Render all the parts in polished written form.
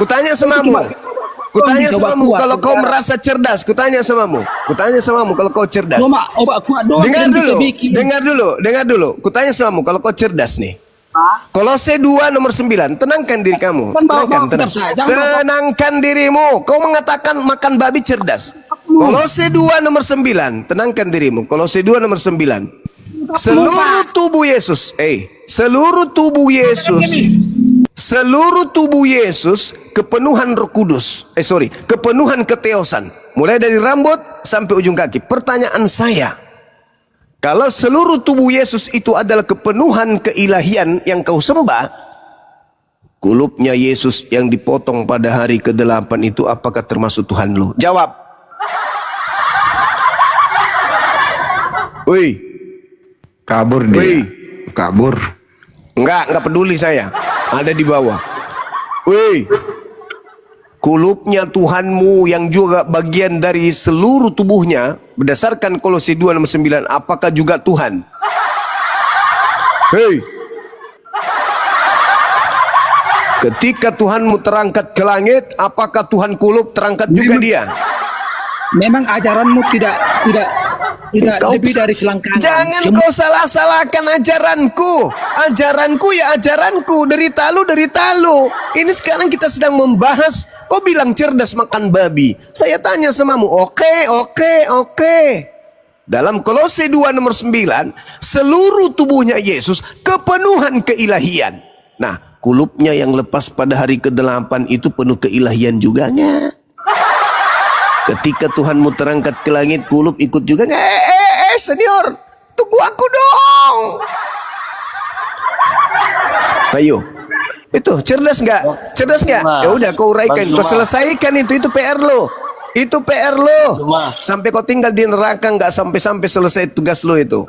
Kutanya samamu. Kutanya samamu kalau kau merasa cerdas. Kutanya samamu. Kutanya samamu kalau kau cerdas. Dengar dulu. Kutanya samamu kalau kau cerdas nih. Kolose 2 nomor 9. Tenangkan diri kamu. Tenangkan dirimu. Kau mengatakan makan babi cerdas. Kolose 2 nomor 9. Tenangkan dirimu. Kolose 2 nomor 9. Seluruh tubuh Yesus. Seluruh tubuh Yesus kepenuhan Roh Kudus. Kepenuhan keteosan. Mulai dari rambut sampai ujung kaki. Pertanyaan saya, kalau seluruh tubuh Yesus itu adalah kepenuhan keilahian yang kau sembah, kulupnya Yesus yang dipotong pada hari ke-8 itu apakah termasuk Tuhan lu? Jawab. Woi. Kabur dia. Kabur. Enggak peduli saya. Ada di bawah. Woi. Kulupnya Tuhanmu yang juga bagian dari seluruh tubuhnya berdasarkan Kolose 2 nomor 9, apakah juga Tuhan? Hei. Ketika Tuhanmu terangkat ke langit, apakah Tuhan kulup terangkat juga dia? Memang ajaranmu tidak lebih dari selangkangan. Jangan kau salah-salahkan ajaranku. Ajaranku ya ajaranku. Derita lu. Ini sekarang kita sedang membahas. Kau bilang cerdas makan babi. Saya tanya samamu. Oke. Dalam Kolose 2 nomor 9, seluruh tubuhnya Yesus kepenuhan keilahian. Nah, kulupnya yang lepas pada hari ke-8 itu penuh keilahian juga nggak? Ketika Tuhanmu terangkat ke langit, kulup ikut juga nggak? Senior, tunggu aku dong. Ayo, itu cerdas nggak? Ya udah, kau uraikan, kau selesaikan itu PR lo. Itu PR lo. Sampai kau tinggal di neraka nggak sampai selesai tugas lo itu.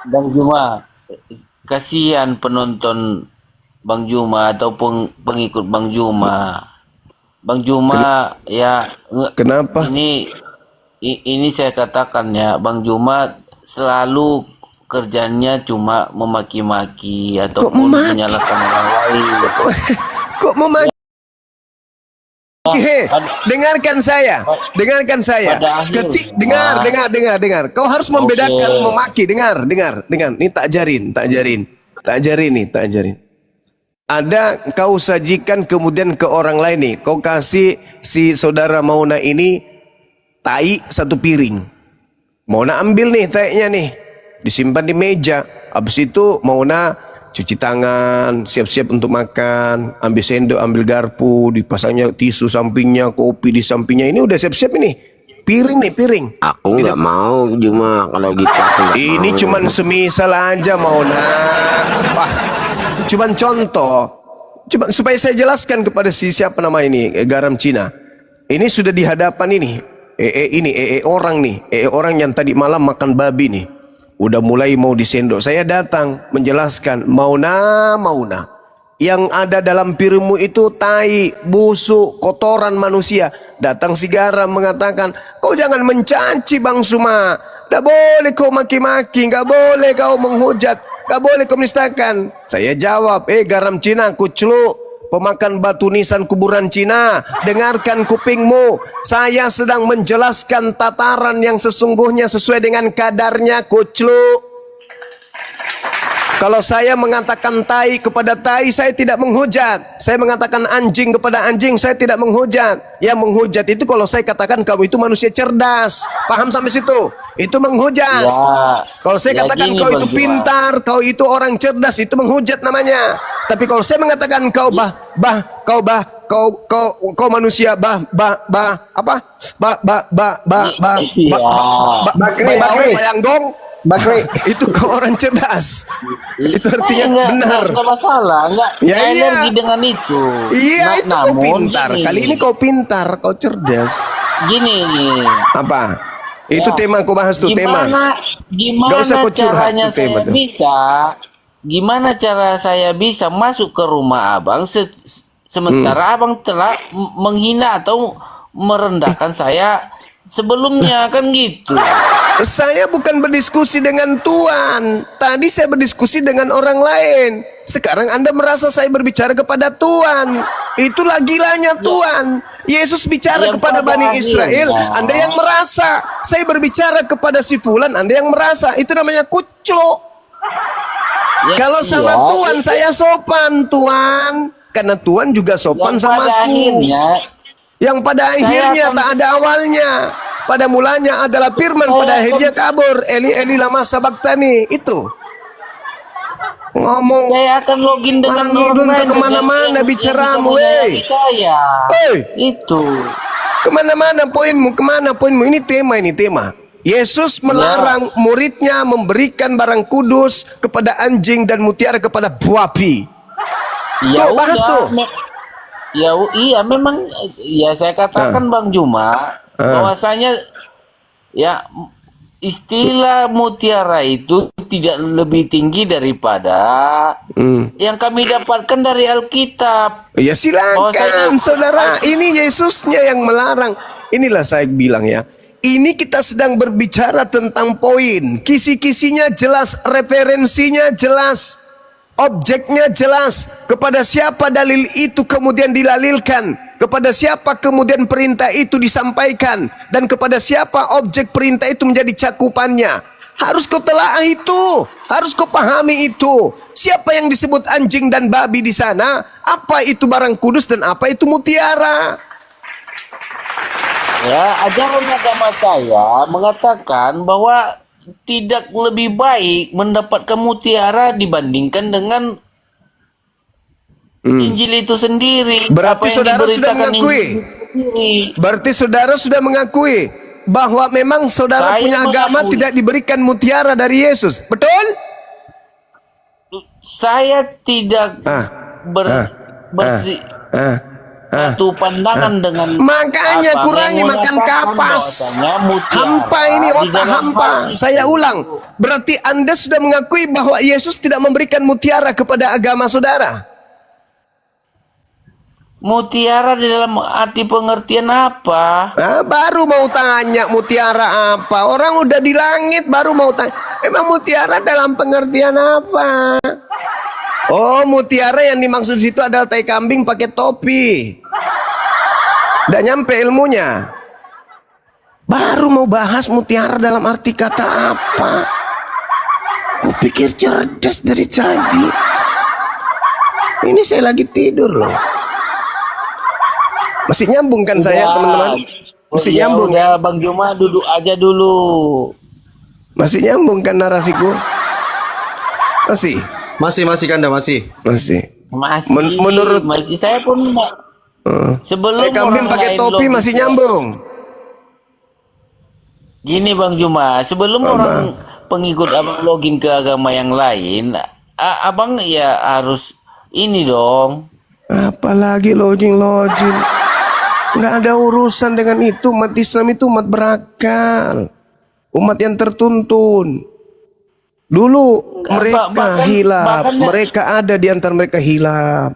Bang Juma, kasihan penonton Bang Juma ataupun pengikut Bang Juma. Bang Juma ya kenapa? Ini saya katakan ya, Bang Juma selalu kerjanya cuma memaki-maki ataupun menyalahkan orang lain. Kok memaki? Dengarkan saya. Dengar. Kau harus membedakan memaki. Dengar. Ini tak ajarin. Ada kau sajikan kemudian ke orang lain nih. Kau kasih si saudara Mauna ini tai 1 piring. Mauna ambil nih tainya nih. Disimpan di meja. Habis itu Mauna cuci tangan, siap-siap untuk makan. Ambil sendok, ambil garpu, dipasangnya tisu sampingnya, kopi di sampingnya. Ini udah siap-siap ini. Piring. Aku nggak mau cuma kalau gitu. Ini cuman semisal aja Mauna. Wah. Cuman contoh, supaya saya jelaskan kepada siapa nama ini, garam Cina. Ini sudah di hadapan ini, orang yang tadi malam makan babi nih. Udah mulai mau disendok. Saya datang menjelaskan, Mauna. Yang ada dalam piringmu itu tai, busuk, kotoran manusia. Datang si garam mengatakan, kau jangan mencaci Bang Suma. Tidak boleh kau maki-maki, nggak boleh kau menghujat. Gak boleh kau menistakan. Saya jawab, garam Cina kucluk, pemakan batu nisan kuburan Cina, dengarkan kupingmu. Saya sedang menjelaskan tataran yang sesungguhnya sesuai dengan kadarnya, kucluk. Kalau saya mengatakan tai kepada tai, saya tidak menghujat. Saya mengatakan anjing kepada anjing, saya tidak menghujat. Yang menghujat itu kalau saya katakan kamu itu manusia cerdas. Paham sampai situ? Itu menghujat. Kalau saya katakan kau itu pintar, kau itu orang cerdas, itu menghujat namanya. Tapi kalau saya mengatakan kau kau manusia Bakri, itu kau orang cerdas. Itu artinya benar. Enggak masalah, enggak energi dengan itu. Iya, itu kau pintar. Kali ini kau pintar, kau cerdas. Gini. Apa? Itu tema kau bahas tuh, tema. Gimana caranya saya bisa? Gimana cara saya bisa masuk ke rumah Abang sementara Abang telah menghina atau merendahkan saya sebelumnya, kan gitu. Saya bukan berdiskusi dengan Tuhan. Tadi saya berdiskusi dengan orang lain. Sekarang Anda merasa saya berbicara kepada Tuhan. Itulah gilanya Tuhan. Yesus bicara Yang kepada pada Bani Israel. akhirnya- Anda yang merasa. Saya berbicara kepada si Fulan. Anda yang merasa. Itu namanya kuclok. Ya, Kalau sama iya, Tuhan saya sopan, Tuhan. Karena Tuhan juga sopan yang sama pada aku. akhirnya Yang pada akhirnya akan- tak ada awalnya. Pada mulanya adalah firman, Saya pada akan- akhirnya kabur. Eli Eli lama sabaktani. Itu. Ngomong. saya akan login dengan Orang ngidul lain tak kemana-mana yang bicaramu, bisa menyayangi wey. saya. Hei, Itu. kemana-mana poinmu, kemana poinmu. Ini tema. Yesus melarang muridnya memberikan barang kudus kepada anjing dan mutiara kepada babi. Ya Tuh, bahas udah, tuh. iya memang ya saya katakan Bang Juma bahwasanya ya istilah mutiara itu tidak lebih tinggi daripada yang kami dapatkan dari Alkitab. Ya silakan Bahwasanya- saudara. Ini Yesusnya yang melarang. Inilah saya bilang ya. Ini kita sedang berbicara tentang poin. Kisi-kisinya jelas, referensinya jelas, objeknya jelas. Kepada siapa dalil itu kemudian dilalilkan, kepada siapa kemudian perintah itu disampaikan, dan kepada siapa objek perintah itu menjadi cakupannya. Harus kau telaah itu, harus kau pahami itu. Siapa yang disebut anjing dan babi di sana? Apa itu barang kudus dan apa itu mutiara? Ya, ajaran agama saya mengatakan bahwa tidak lebih baik mendapatkan mutiara dibandingkan dengan Injil itu sendiri. Berarti Apa yang saudara sudah diberitakan mengakui? Injil itu sendiri. Berarti saudara sudah mengakui bahwa memang saudara Saya punya agama mengakui. tidak diberikan mutiara dari Yesus. Betul? Saya tidak bersatu pandangan dengan Makanya apa, kurangi yang makan mengatakan kapas. bahwasanya mutiara Hampa ini di otak dalam hampa. hal itu. Saya ulang. Berarti Anda sudah mengakui bahwa Yesus tidak memberikan mutiara kepada agama saudara. Mutiara di dalam arti pengertian apa? Baru mau tanya mutiara apa. Orang udah di langit baru mau tanya. Emang mutiara dalam pengertian apa? Oh, mutiara yang dimaksud situ adalah tai kambing pakai topi. Nggak nyampe ilmunya. Baru mau bahas mutiara dalam arti kata apa. Kupikir cerdas dari tadi. Ini saya lagi tidur loh. Masih nyambung kan saya teman-teman? Masih nyambung ya, kan? Bang Juma duduk aja dulu. Masih nyambung kan narasiku? Masih? Masih Kanda, masih. Masih. Masih, Menurut- masih saya pun sebelum kambing orang pakai lain topi logika. masih nyambung. Gini Bang Juma, sebelum orang pengikut abang login ke agama yang lain, abang ya harus ini dong. Apalagi login. Nggak ada urusan dengan itu. Umat Islam itu umat berakal. Umat yang tertuntun. Dulu mereka bahkan- hilaf. bahkan- Mereka ada di antara mereka hilaf.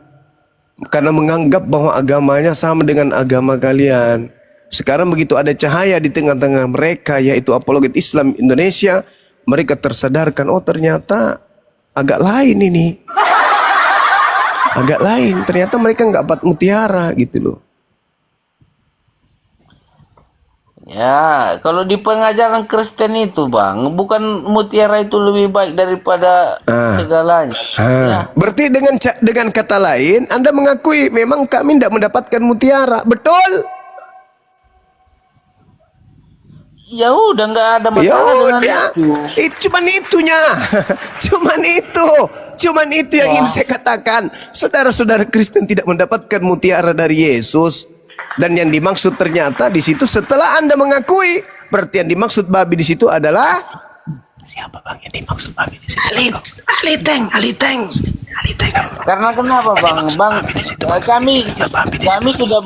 Karena menganggap bahwa agamanya sama dengan agama kalian. Sekarang begitu ada cahaya di tengah-tengah mereka, yaitu apologet Islam Indonesia, mereka tersadarkan, oh ternyata agak lain ini. Agak lain, ternyata mereka nggak dapat mutiara gitu loh. Ya, kalau di pengajaran Kristen itu Bang, bukan mutiara itu lebih baik daripada segalanya. Ya. Berarti dengan kata lain, Anda mengakui memang kami tidak mendapatkan mutiara, betul? Ya udah nggak ada Ya masalah dengan udah, itu. cuman itunya, cuman itu yang ingin saya katakan. Saudara-saudara Kristen tidak mendapatkan mutiara dari Yesus, dan yang dimaksud ternyata di situ setelah Anda mengakui, berarti yang dimaksud babi di situ adalah siapa Bang yang dimaksud babi di situ? Ali Teng. Karena kenapa Bang? Kami sudah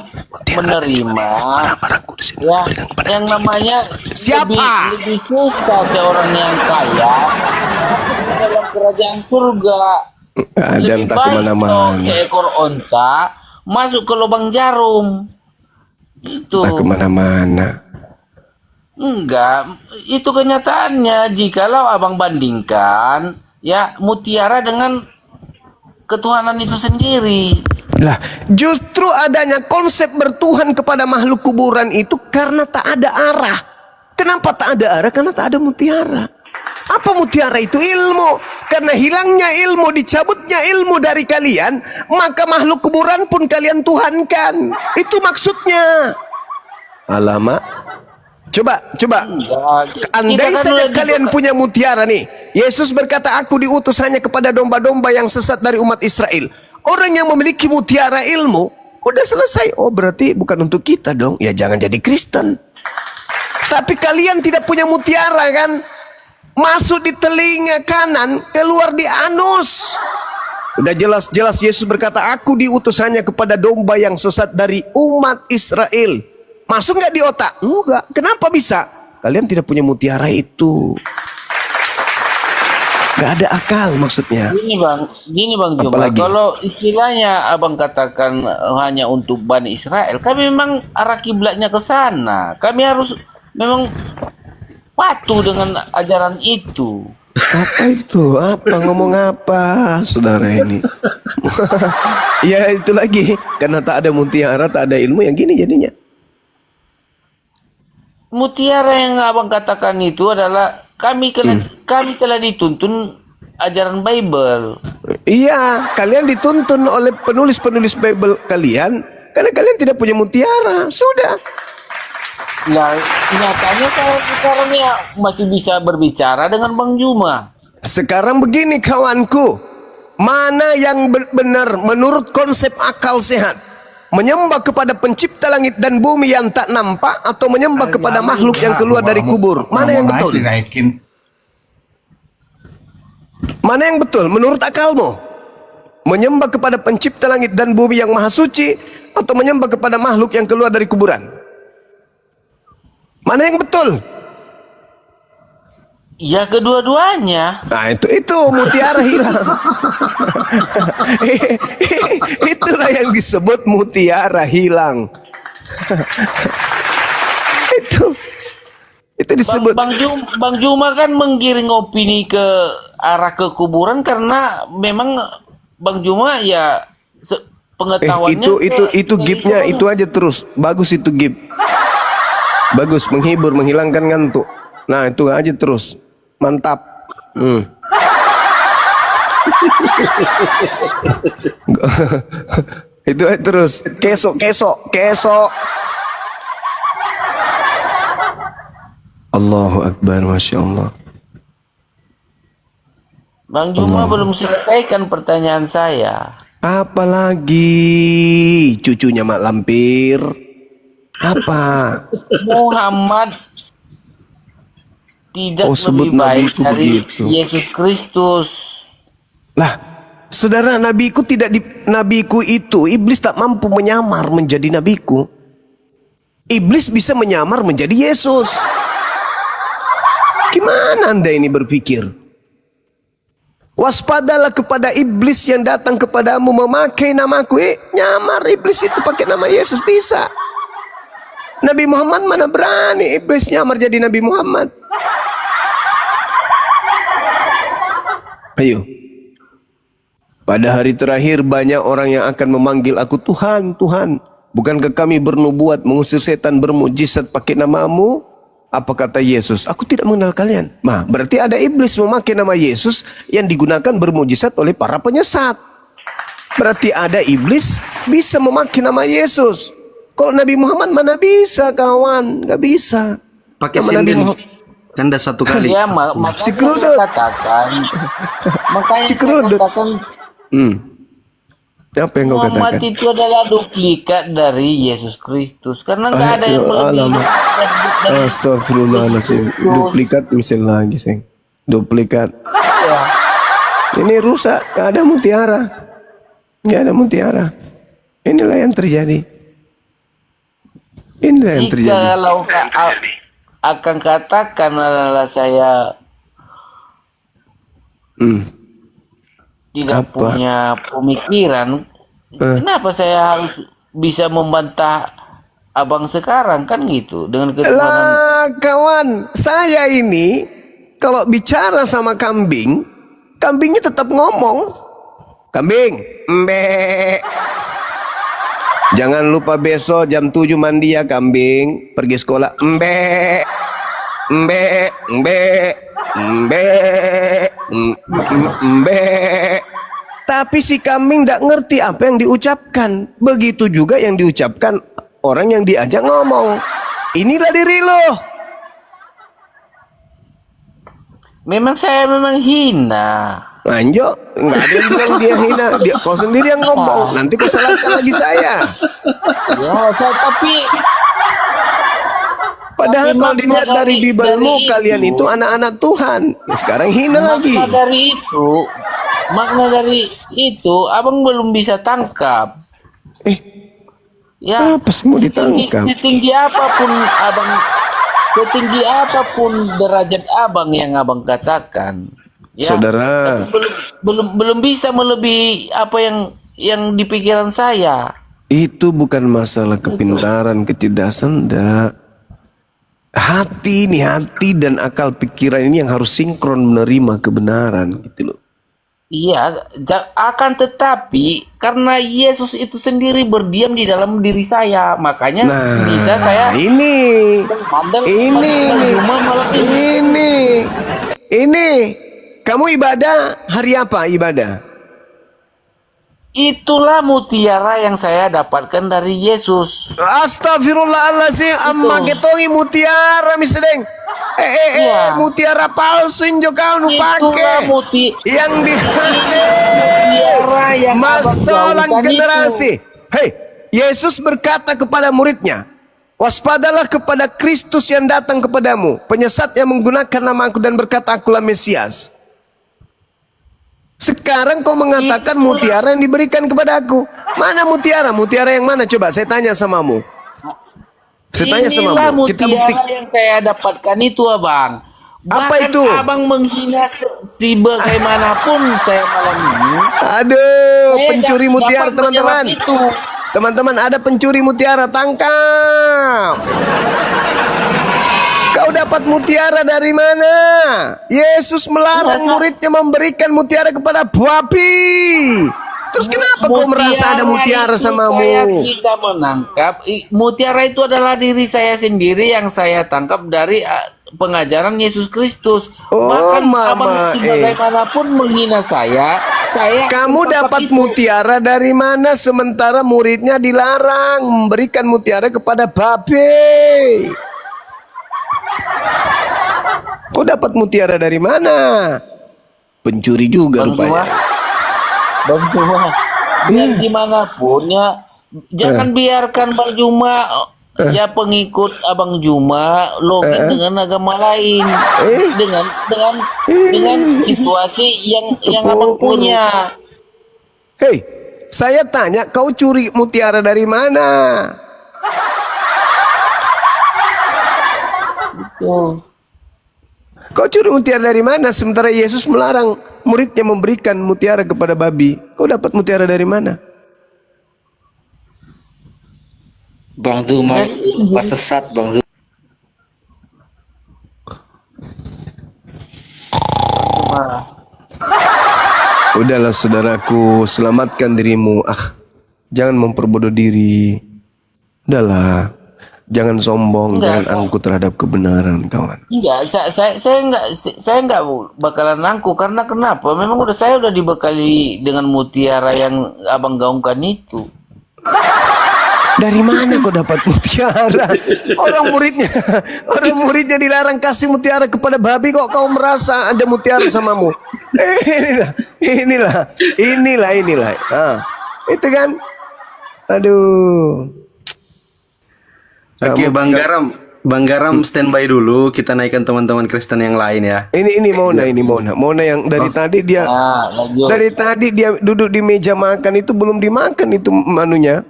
menerima ya yang namanya Siapa? lebih susah seorang yang kaya dalam kerajaan surga. Ada Lebih entah baik kemana-mana. seekor onta masuk ke lubang jarum. Itu. Entah kemana-mana. Enggak, itu kenyataannya. Jikalau abang bandingkan ya mutiara dengan ketuhanan itu sendiri. Lah, justru adanya konsep bertuhan kepada makhluk kuburan itu karena tak ada arah. Kenapa tak ada arah? Karena tak ada mutiara. Apa mutiara itu? Ilmu. Karena hilangnya ilmu, dicabutnya ilmu dari kalian, maka makhluk kuburan pun kalian tuhankan. Itu maksudnya. Alamak. Coba. Andai saja kalian punya mutiara nih. Yesus berkata, aku diutus hanya kepada domba-domba yang sesat dari umat Israel. Orang yang memiliki mutiara ilmu, udah selesai. Oh, berarti bukan untuk kita dong. Ya jangan jadi Kristen. Tapi kalian tidak punya mutiara kan? Masuk di telinga kanan, keluar di anus. Udah jelas-jelas Yesus berkata, aku diutus hanya kepada domba yang sesat dari umat Israel. Masuk nggak di otak? Enggak. Kenapa bisa? Kalian tidak punya mutiara itu. Gak ada akal maksudnya. Gini bang Juma, Apalagi? kalau istilahnya abang katakan hanya untuk Bani Israel, kami memang arah kiblatnya ke sana. Kami harus memang patuh dengan ajaran itu. Apa itu? Apa ngomong apa, saudara ini? Ya itu lagi, karena tak ada mutiara, tak ada ilmu, yang gini jadinya. Mutiara yang abang katakan itu adalah kami telah dituntun ajaran Bible. Iya, kalian dituntun oleh penulis-penulis Bible kalian karena kalian tidak punya mutiara. Sudah. Nah, nyatanya saya sekarang ya masih bisa berbicara dengan Bang Juma. Sekarang begini kawanku, mana yang benar menurut konsep akal sehat? Menyembah kepada pencipta langit dan bumi yang tak nampak atau menyembah kepada makhluk yang keluar dari kubur? Mana yang betul? Mana yang betul menurut akalmu? Menyembah kepada pencipta langit dan bumi yang maha suci atau menyembah kepada makhluk yang keluar dari kuburan? Mana yang betul? Ya kedua-duanya. Nah itu mutiara hilang. Itulah yang disebut mutiara hilang. itu disebut. Bang Juma kan menggiring opini ke arah kekuburan karena memang Bang Juma ya pengetahuannya itu gipnya itu aja terus. Bagus itu gip. Bagus, menghibur, menghilangkan ngantuk. Nah itu aja terus. Mantap. Itu aja terus. Kesok. Allahu Akbar, Masya Allah. Bang Juma belum selesaikan pertanyaan saya. Apalagi cucunya Mak Lampir? Apa? Muhammad tidak sebut lebih baik nabiku dari begitu. Yesus Kristus. Lah, saudara, nabiku itu iblis tak mampu menyamar menjadi nabiku. Iblis bisa menyamar menjadi Yesus. Gimana Anda ini berpikir? Waspadalah kepada iblis yang datang kepadamu memakai namaku. Nyamar iblis itu pakai nama Yesus bisa. Nabi Muhammad mana berani iblis nyamar jadi Nabi Muhammad. Ayo. Pada hari terakhir banyak orang yang akan memanggil aku Tuhan, Tuhan. Bukankah kami bernubuat mengusir setan bermujizat pakai namamu? Apa kata Yesus? Aku tidak mengenal kalian. Nah, berarti ada iblis memakai nama Yesus yang digunakan bermujizat oleh para penyesat. Berarti ada iblis bisa memakai nama Yesus. Kalau Nabi Muhammad mana bisa kawan? Gak bisa. Pakai Nama Nabi sinden. Muhammad. Kanda satu kali. Ya, makanya Si saya kerudung. katakan. Makanya Si saya kerudung. katakan Apa yang kau Muhammad katakan? itu adalah duplikat dari Yesus Kristus. Karena nggak ada yang Alamak. melebihi. Astagfirullahaladzim. Duplikat misal lagi seng. Duplikat. Ya. Ini rusak. Gak ada mutiara. Gak ada mutiara. Inilah yang terjadi. Inilah yang terjadi. Kalau akan katakan adalah saya tidak Apa? punya pemikiran, kenapa saya harus bisa membantah abang sekarang kan gitu dengan ketuhanan? Lah, kawan, saya ini kalau bicara sama kambing, kambingnya tetap ngomong. Kambing, mbe. Jangan lupa besok jam 7 mandi ya kambing. Pergi sekolah, mbe. Mbe, mbe, mbe, mbe. Tapi si kambing tidak ngerti apa yang diucapkan. Begitu juga yang diucapkan orang yang diajak ngomong. Inilah diri lo. Memang saya memang hina. Anjo, nggak ada yang bilang dia hina. Dia kau sendiri yang ngomong. Nanti kau salahkan lagi saya. Ya, tapi Padahal kalau makna dilihat dari Bibelmu, dari kalian itu anak-anak Tuhan. Ya, sekarang hina lagi. Makna dari itu, abang belum bisa tangkap. Ya, Apa sih mau ditangkap? setinggi apapun derajat abang yang abang katakan, ya, Saudara, tapi belum bisa melebihi apa yang di pikiran saya. itu bukan masalah kepintaran, kecerdasan, enggak. Hati dan akal pikiran ini yang harus sinkron menerima kebenaran gitu loh. Iya, akan tetapi karena Yesus itu sendiri berdiam di dalam diri saya, makanya bisa saya ini kamu ibadah hari apa ibadah? Itulah mutiara yang saya dapatkan dari Yesus. Astagfirullahaladzim, amma ketongi mutiara misedeng. Iya. Mutiara palsu injo kau nu Itulah pake. Yang di mutiara yang masalah abang gaungkan generasi. Hei, Yesus berkata kepada muridnya, waspadalah kepada Kristus yang datang kepadamu, penyesat yang menggunakan namaku dan berkata akulah Mesias. Sekarang kau mengatakan mutiara yang diberikan kepada aku. Mana mutiara? Mutiara yang mana? Coba saya tanya samamu. Saya tanya samamu. Kita bukti. Mutiara yang saya dapatkan itu, abang. Apa Bahkan itu? abang menghina si bagaimanapun saya malam ini. Aduh, Saya pencuri dapat mutiara teman-teman. menjawab itu. Teman-teman, ada pencuri mutiara, tangkap. Kau dapat mutiara dari mana? Yesus melarang muridnya memberikan mutiara kepada babi. Terus kenapa kau merasa ada mutiara itu samamu? Saya bisa menangkap. Mutiara itu adalah diri saya sendiri yang saya tangkap dari pengajaran Yesus Kristus. Oh, Bahkan mama, abang bagaimanapun menghina saya Kamu dapat mutiara dari mana sementara muridnya dilarang memberikan mutiara kepada babi? Kau dapat mutiara dari mana? Pencuri juga rupanya. Bang Juma, biar dimanapun ya, jangan biarkan Bang Juma ya pengikut Abang Juma login dengan agama lain, dengan situasi yang Abang punya. Hei, saya tanya, kau curi mutiara dari mana? Kau curi mutiara dari mana? Sementara Yesus melarang muridnya memberikan mutiara kepada babi. Kau dapat mutiara dari mana? Bang Zuma sesat, Bang Zuma. Udahlah saudaraku, selamatkan dirimu. Jangan memperbodoh diri. Udahlah. Jangan sombong, jangan angkuh terhadap kebenaran, kawan. Enggak, saya enggak bakalan angkuh karena kenapa? Memang saya udah dibekali dengan mutiara yang Abang gaungkan itu. Dari mana kau dapat mutiara? Orang muridnya dilarang kasih mutiara kepada babi, kok kau merasa ada mutiara samamu? Inilah. Itu kan? Aduh. Oke, Bang Garam standby dulu. Kita naikkan teman-teman Kristen yang lain ya. Ini Mona yang dari tadi dia duduk di meja makan itu belum dimakan itu manunya.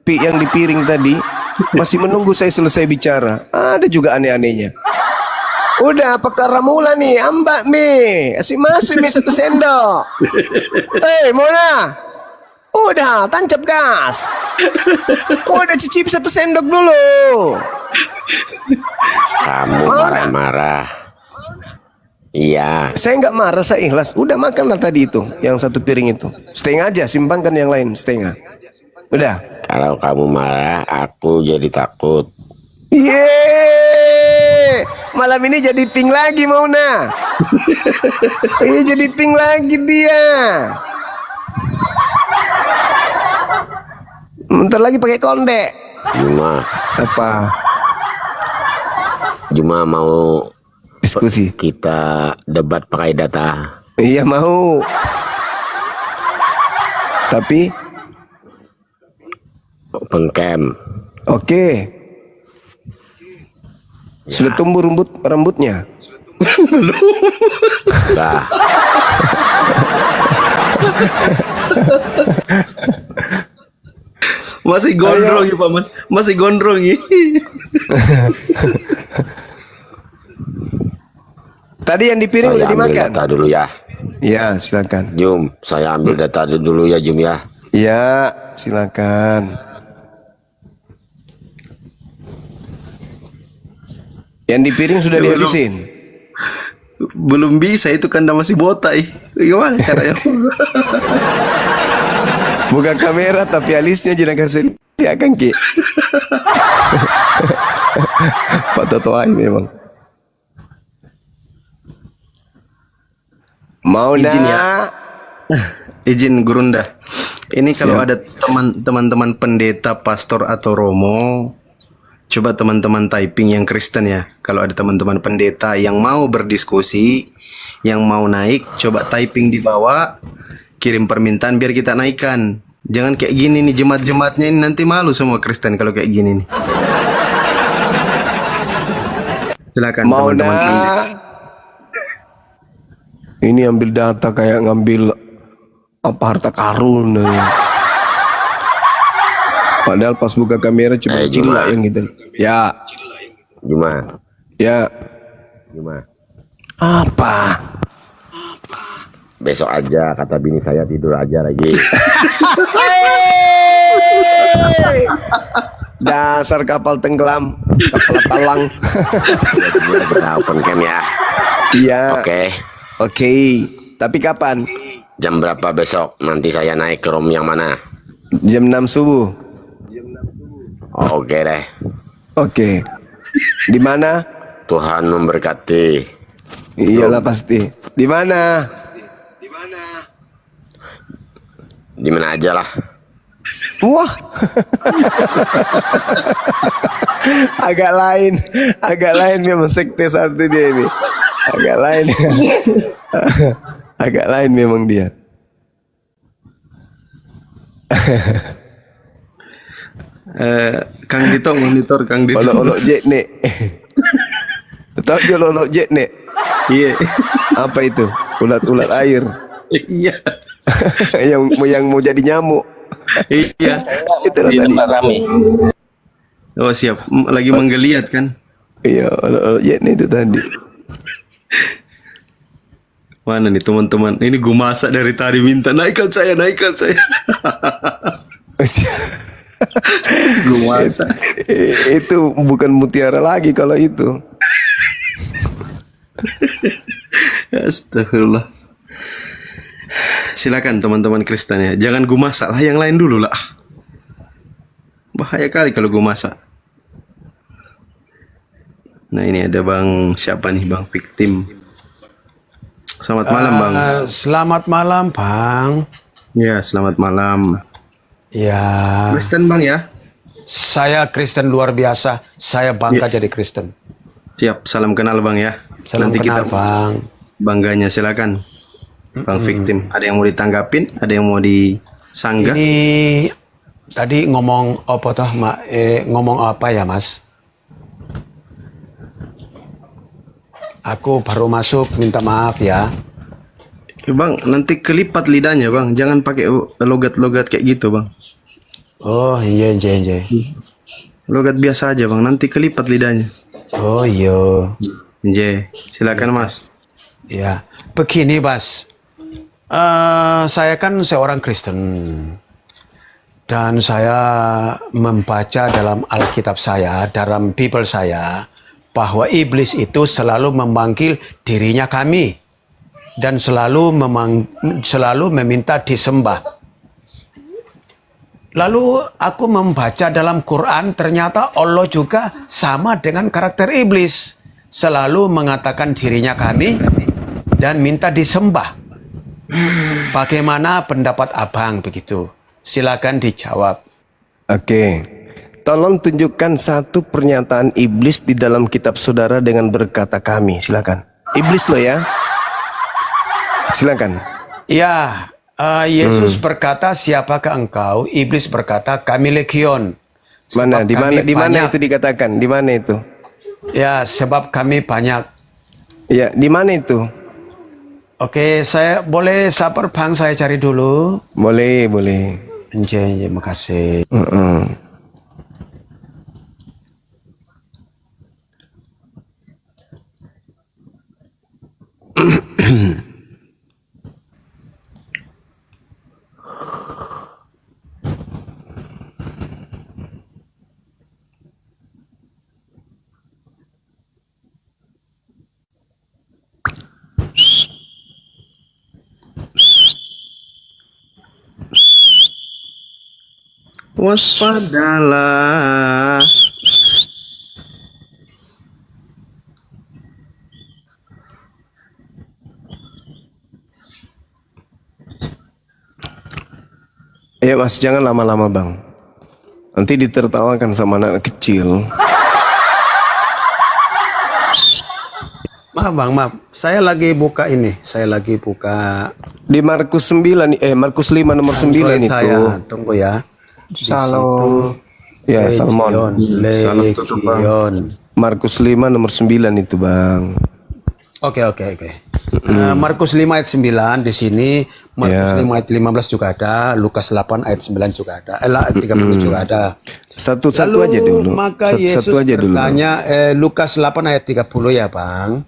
Yang di piring tadi masih menunggu saya selesai bicara. Ada juga aneh-anehnya. Udah apakah mula nih, ambak mi, asik masuk mi 1 sendok. Mona. Udah, tancap gas. Udah cicip 1 sendok dulu. Kamu Mau marah-marah. Iya. Saya nggak marah, saya ikhlas. Udah makanlah tadi itu, yang satu piring itu. Setengah aja, simpankan yang lain setengah. Udah. Kalau kamu marah, aku jadi takut. Yeay, malam ini jadi pink lagi Mauna. Iya jadi pink lagi dia. Bentar lagi pakai konde. Apa? Juma mau Diskusi. kita debat pakai data. Iya mau. Tapi Open cam. oke. Sudah tumbuh rambutnya. Nah, Masih gondrong ya paman, masih gondrong ya. Tadi yang di piring saya udah ambil dimakan. data dulu ya. Iya silakan. Jum, saya ambil data dulu ya Jum ya. Iya silakan. Yang di piring sudah dihabisin. Belum bisa, itu kan masih botak. Gimana caranya? Buka kamera tapi alisnya jangan kasih lihat kan Ki. Pak Totoai memang. Mau Izin nak? ya. Izin Gurunda. Ini kalau ada teman-teman pendeta, pastor atau romo, coba teman-teman typing yang Kristen ya. Kalau ada teman-teman pendeta yang mau berdiskusi, yang mau naik, coba typing di bawah, kirim permintaan biar kita naikkan. Jangan kayak gini nih, jemaat-jemaatnya ini nanti malu semua Kristen kalau kayak gini nih. Silakan Mau teman-teman pendeta. nak? Ini ambil data kayak ngambil apa harta karun. Padahal pas buka kamera cuma cila yang gitu. Ya, Juma. ya. Juma. Apa? Besok aja, kata bini saya, tidur aja lagi. Dasar kapal tenggelam, kapal talang. Kita open cam ya. Iya. Oke. Tapi kapan? Jam berapa besok? Nanti saya naik ke room yang mana? Jam 6 subuh. Oke deh. Oke. Di mana? Tuhan memberkati. Iyalah pasti. Di mana? Di mana aja lah. Wah. agak lain memang sekte satu dia ini. Agak lain. Agak lain memang dia. Kang Dito monitor Kang Dito. Olok-olok jet nek. Tahu dia olok jet nek? Iya. Apa itu? Ulat-ulat air. Iya. yang mau jadi nyamuk. Iya. Itulah Di tadi. tempat rame. Oh siap, lagi menggeliat kan? Iya, olok-olok jet nek itu tadi. Mana nih teman-teman? Ini gue masak dari tadi minta naikkan saya, naikkan saya. Gue masak. Itu bukan mutiara lagi kalau itu. Astagfirullah. Silakan teman-teman Kristen ya. Jangan gue masak lah, yang lain dulu lah. Bahaya kali kalau gue masak. Nah ini ada bang siapa nih, bang Victim. Selamat malam bang. Selamat malam bang. Ya selamat malam. Ya. Kristen bang ya. Saya Kristen luar biasa. Saya bangga jadi Kristen. Siap, salam kenal bang ya. Salam Nanti kenal kita bang. bangganya silakan. Bang Victim, ada yang mau ditanggapin, ada yang mau disanggah. Ini tadi ngomong apa toh, ngomong apa ya mas? Aku baru masuk, minta maaf ya. Bang, nanti kelipat lidahnya bang, jangan pakai logat-logat kayak gitu bang. Oh iya. Logat biasa aja bang, nanti kelipat lidahnya. Oh iya. Silakan mas. Ya, begini mas. Saya kan seorang Kristen. Dan saya membaca dalam Alkitab saya, dalam Bible saya, bahwa iblis itu selalu memanggil dirinya kami dan selalu meminta disembah. Lalu aku membaca dalam Quran, ternyata Allah juga sama dengan karakter iblis, selalu mengatakan dirinya kami dan minta disembah. Bagaimana pendapat abang begitu? Silakan dijawab. Oke. Tolong tunjukkan satu pernyataan iblis di dalam kitab saudara dengan berkata kami. Silakan. Iblis lo ya. Silakan. Ya, Yesus berkata, siapakah engkau? Iblis berkata, kami legion. Mana? Sebab Di mana banyak. itu dikatakan? Di mana itu? Ya, sebab kami banyak. Ya, di mana itu? Oke, saya boleh sabar bang, saya cari dulu. Boleh, boleh. Anjay, makasih. Waspadalah. Ya mas, jangan lama-lama bang. Nanti ditertawakan sama anak kecil. Maaf bang, maaf. Saya lagi buka ini. Saya lagi buka Di Markus 9, Markus 5 nomor 9 itu. saya. Tunggu ya. Salam. Ya, Salmon. Salam tutup, Bang. Legion. Markus 5 nomor 9 itu bang. Oke. Markus 5 ayat 9 di sini, Markus Ya. 5 ayat 15 juga ada, Lukas 8 ayat 9 juga ada, ayat 30 juga ada. Satu-satu Lalu aja dulu. maka Satu-satu Yesus aja dulu. Bang. bertanya, Lukas 8 ayat 30 ya bang.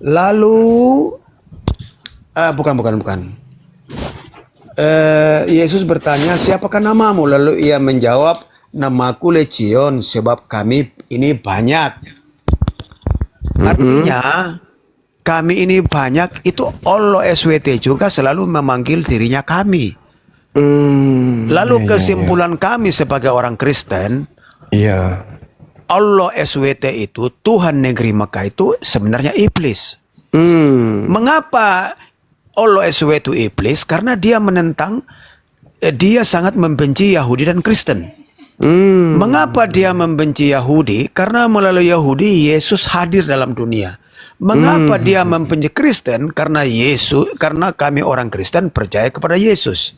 Lalu, bukan. Yesus bertanya, siapakah namamu? Lalu ia menjawab, namaku Legion, sebab kami ini banyak. Artinya, kami ini banyak, itu Allah SWT juga selalu memanggil dirinya kami. Lalu kesimpulan kami sebagai orang Kristen, Iya. Allah SWT itu, Tuhan negeri Mekah itu sebenarnya iblis. Mengapa Allah SWT itu iblis? Karena dia menentang, dia sangat membenci Yahudi dan Kristen. Mengapa dia membenci Yahudi? Karena melalui Yahudi Yesus hadir dalam dunia. Mengapa dia membenci Kristen? Karena kami orang Kristen percaya kepada Yesus.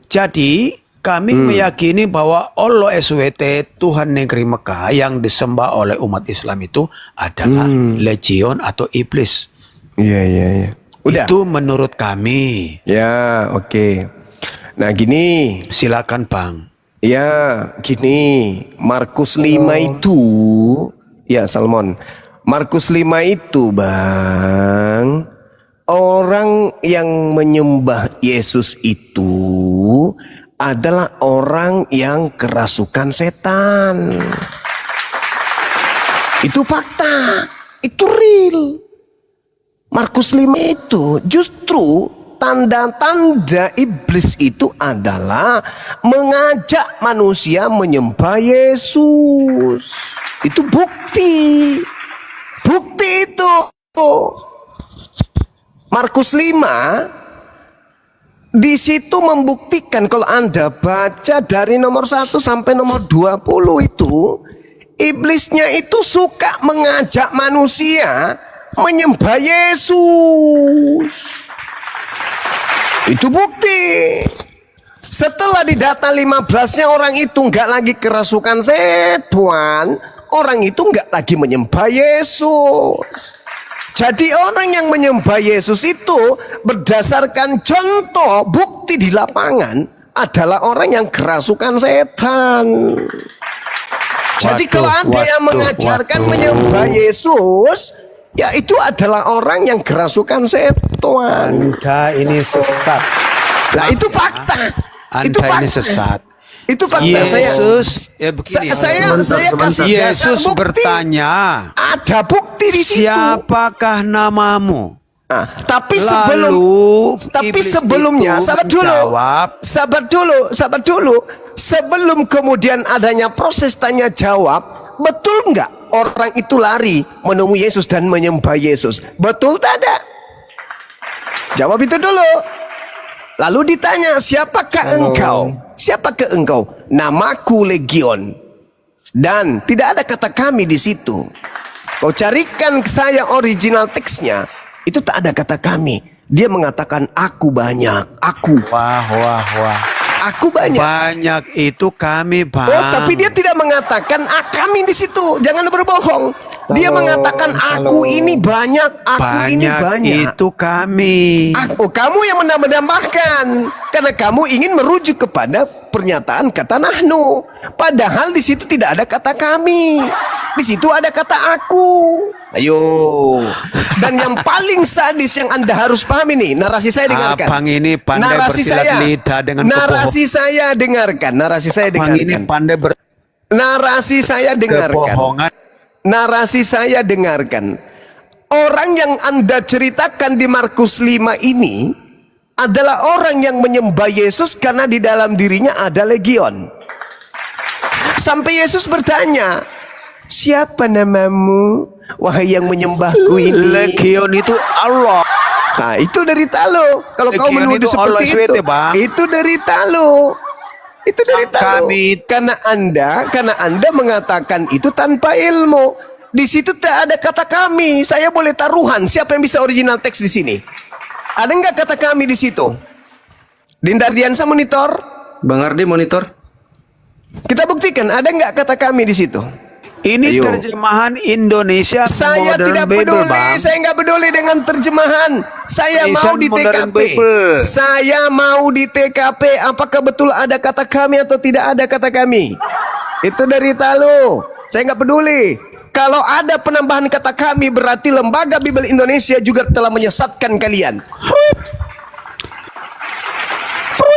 Jadi kami meyakini bahwa Allah SWT, Tuhan negeri Mekah yang disembah oleh umat Islam itu adalah legion atau iblis. Iya. Udah. Itu menurut kami. Ya, oke. Nah, gini. Silakan Bang. Ya, gini. Markus 5 itu, ya Salmon. Markus 5 itu, Bang, orang yang menyembah Yesus itu adalah orang yang kerasukan setan. Itu fakta, itu real. Markus 5 itu justru tanda-tanda iblis itu adalah mengajak manusia menyembah Yesus. Itu bukti. Bukti itu. Markus 5 di situ membuktikan, kalau Anda baca dari nomor 1 sampai nomor 20 itu, iblisnya itu suka mengajak manusia menyembah Yesus. Itu bukti. Setelah didata 15-nya orang itu nggak lagi kerasukan setan, orang itu nggak lagi menyembah Yesus. Jadi orang yang menyembah Yesus itu berdasarkan contoh bukti di lapangan adalah orang yang kerasukan setan. Jadi kalau ada yang mengajarkan menyembah Yesus, ya itu adalah orang yang kerasukan setan. Anda ini sesat. Nah itu fakta. Anda Itu fakta. ini sesat. Itu fakta. Yesus, begini, saya kasih dasar Yesus bukti. bertanya, Ada bukti di situ. siapakah namamu? Tapi Lalu, iblis sebelumnya, itu sabar menjawab, dulu. Sebelum kemudian adanya proses tanya jawab, betul nggak orang itu lari menemui Yesus dan menyembah Yesus? Betul tidak? Jawab itu dulu. Lalu ditanya, siapakah engkau? Siapakah engkau? Namaku Legion. Dan tidak ada kata kami di situ. Kau carikan saya original teksnya, itu tak ada kata kami. Dia mengatakan aku banyak, aku. wah. Aku banyak. Banyak itu kami, Bang. Oh, tapi dia tidak mengatakan kami di situ. Jangan berbohong. Dia mengatakan aku ini banyak, aku ini banyak. Itu kami. Kamu yang menambah-nambahkan karena kamu ingin merujuk kepada pernyataan kata nahnu. Padahal di situ tidak ada kata kami. Di situ ada kata aku. Ayo. Dan yang paling sadis yang Anda harus pahami nih, narasi saya dengarkan. Abang ini pandai narasi bersilat saya, lidah dengan narasi saya dengarkan. Narasi saya Abang ini dengarkan. pandai Narasi saya dengarkan. berkebohongan. Narasi saya dengarkan. Orang yang Anda ceritakan di Markus 5 ini adalah orang yang menyembah Yesus karena di dalam dirinya ada legion. Sampai Yesus bertanya, siapa namamu, wahai yang menyembahku ini? Legion itu Allah. Nah, itu derita lo. Kalau kau Legion menuduh itu Allah seperti itu, SWT, Bang. itu derita lo. Itu derita lo. Karena Anda mengatakan itu tanpa ilmu. Di situ tak ada kata kami. Saya boleh taruhan. Siapa yang bisa original teks di sini? Ada nggak kata kami di situ? Dindar Diansa monitor. Bang Ardi monitor. Kita buktikan. Ada nggak kata kami di situ? Ini Ayo. terjemahan Indonesia Saya Modern tidak Bible, peduli, Bang. saya nggak peduli dengan terjemahan. Saya Tulisan mau di Modern TKP. Bible. Saya mau di TKP. Apakah betul ada kata kami atau tidak ada kata kami? Itu dari Talo. Saya nggak peduli. Kalau ada penambahan kata kami, berarti Lembaga Bible Indonesia juga telah menyesatkan kalian.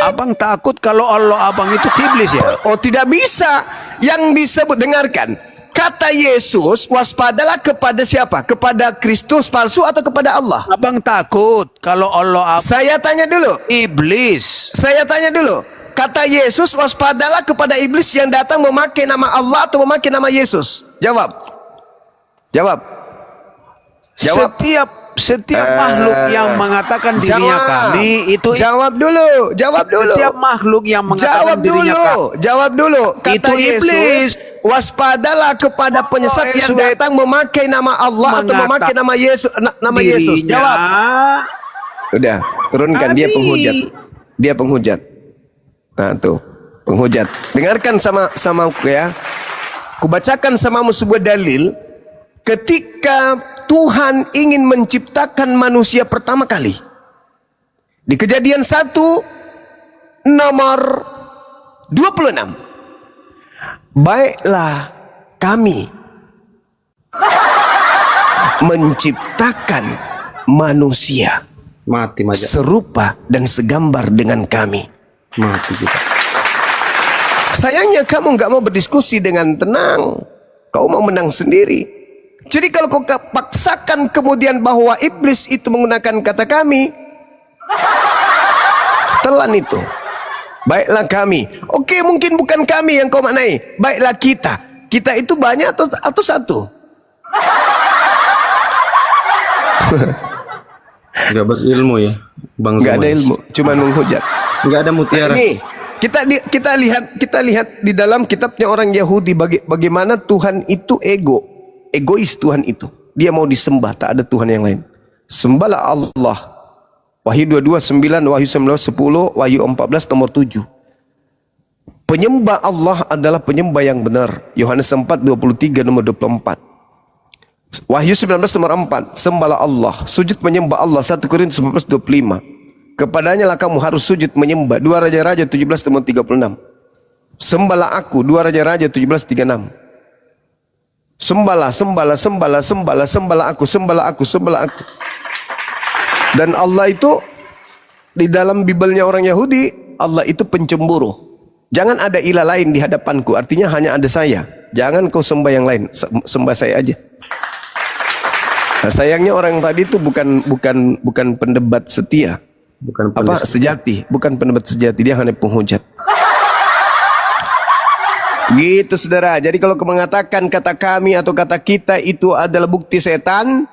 Abang takut kalau Allah abang itu iblis ya? Oh, tidak bisa. Yang disebut, dengarkan. Kata Yesus, waspadalah kepada siapa? Kepada Kristus palsu atau kepada Allah? Abang takut kalau Allah abang Saya tanya dulu. iblis. Saya tanya dulu. Kata Yesus, waspadalah kepada iblis yang datang memakai nama Allah atau memakai nama Yesus. Jawab. Jawab. Jawab. Setiap makhluk yang mengatakan dirinya kami itu Jawab dulu. Jawab dulu. setiap makhluk yang mengatakan Jawab dirinya dulu. kami. Jawab dulu. Kata Itu Yesus, iblis. waspadalah kepada penyesat yang SWT datang memakai nama Allah atau memakai nama Yesus. Nama Yesus. Dirinya Jawab. Udah, turunkan. Dia Tadi. penghujat. Dia penghujat. Nah, tuh. Penghujat. Dengarkan sama ya. Kubacakan samamu sebuah dalil ketika Tuhan ingin menciptakan manusia pertama kali. Di Kejadian 1 nomor 26. Baiklah kami menciptakan manusia Mati Maja. serupa dan segambar dengan kami. Mati kita. Sayangnya kamu nggak mau berdiskusi dengan tenang. Kau mau menang sendiri. Jadi kalau kau paksakan kemudian bahwa iblis itu menggunakan kata kami, telan itu. Baiklah kami. Oke, mungkin bukan kami yang kau maknai. Baiklah kita. Kita itu banyak atau satu? Gak berilmu ya, Bang Nggak ada Zuma. ilmu, cuman menghujat. Gak ada mutiara. Nih, kita lihat di dalam kitabnya orang Yahudi bagaimana Tuhan itu egois Tuhan itu. Dia mau disembah, tak ada Tuhan yang lain. Sembahlah Allah. Wahyu 22:9, Wahyu 19:10, Wahyu 14 nomor 7. Penyembah Allah adalah penyembah yang benar. Yohanes 4:23 nomor 24. Wahyu 19 nomor 4, sembahlah Allah, sujud menyembah Allah. 1 Korintus 14:25. Kepadanya lah kamu harus sujud menyembah. 2 Raja-Raja 17 nomor 36. Sembahlah aku. 2 Raja-Raja 17:36. Sembahlah aku. Dan Allah itu di dalam Bibelnya orang Yahudi, Allah itu pencemburu. Jangan ada ilah lain di hadapanku. Artinya hanya ada saya. Jangan kau sembah yang lain. Sembah saya aja. Nah, sayangnya orang tadi itu bukan pendebat setia. Bukan Apa sejati, bukan pendebat sejati, dia hanya penghujat. Gitu saudara. Jadi kalau kau mengatakan kata kami atau kata kita itu adalah bukti setan,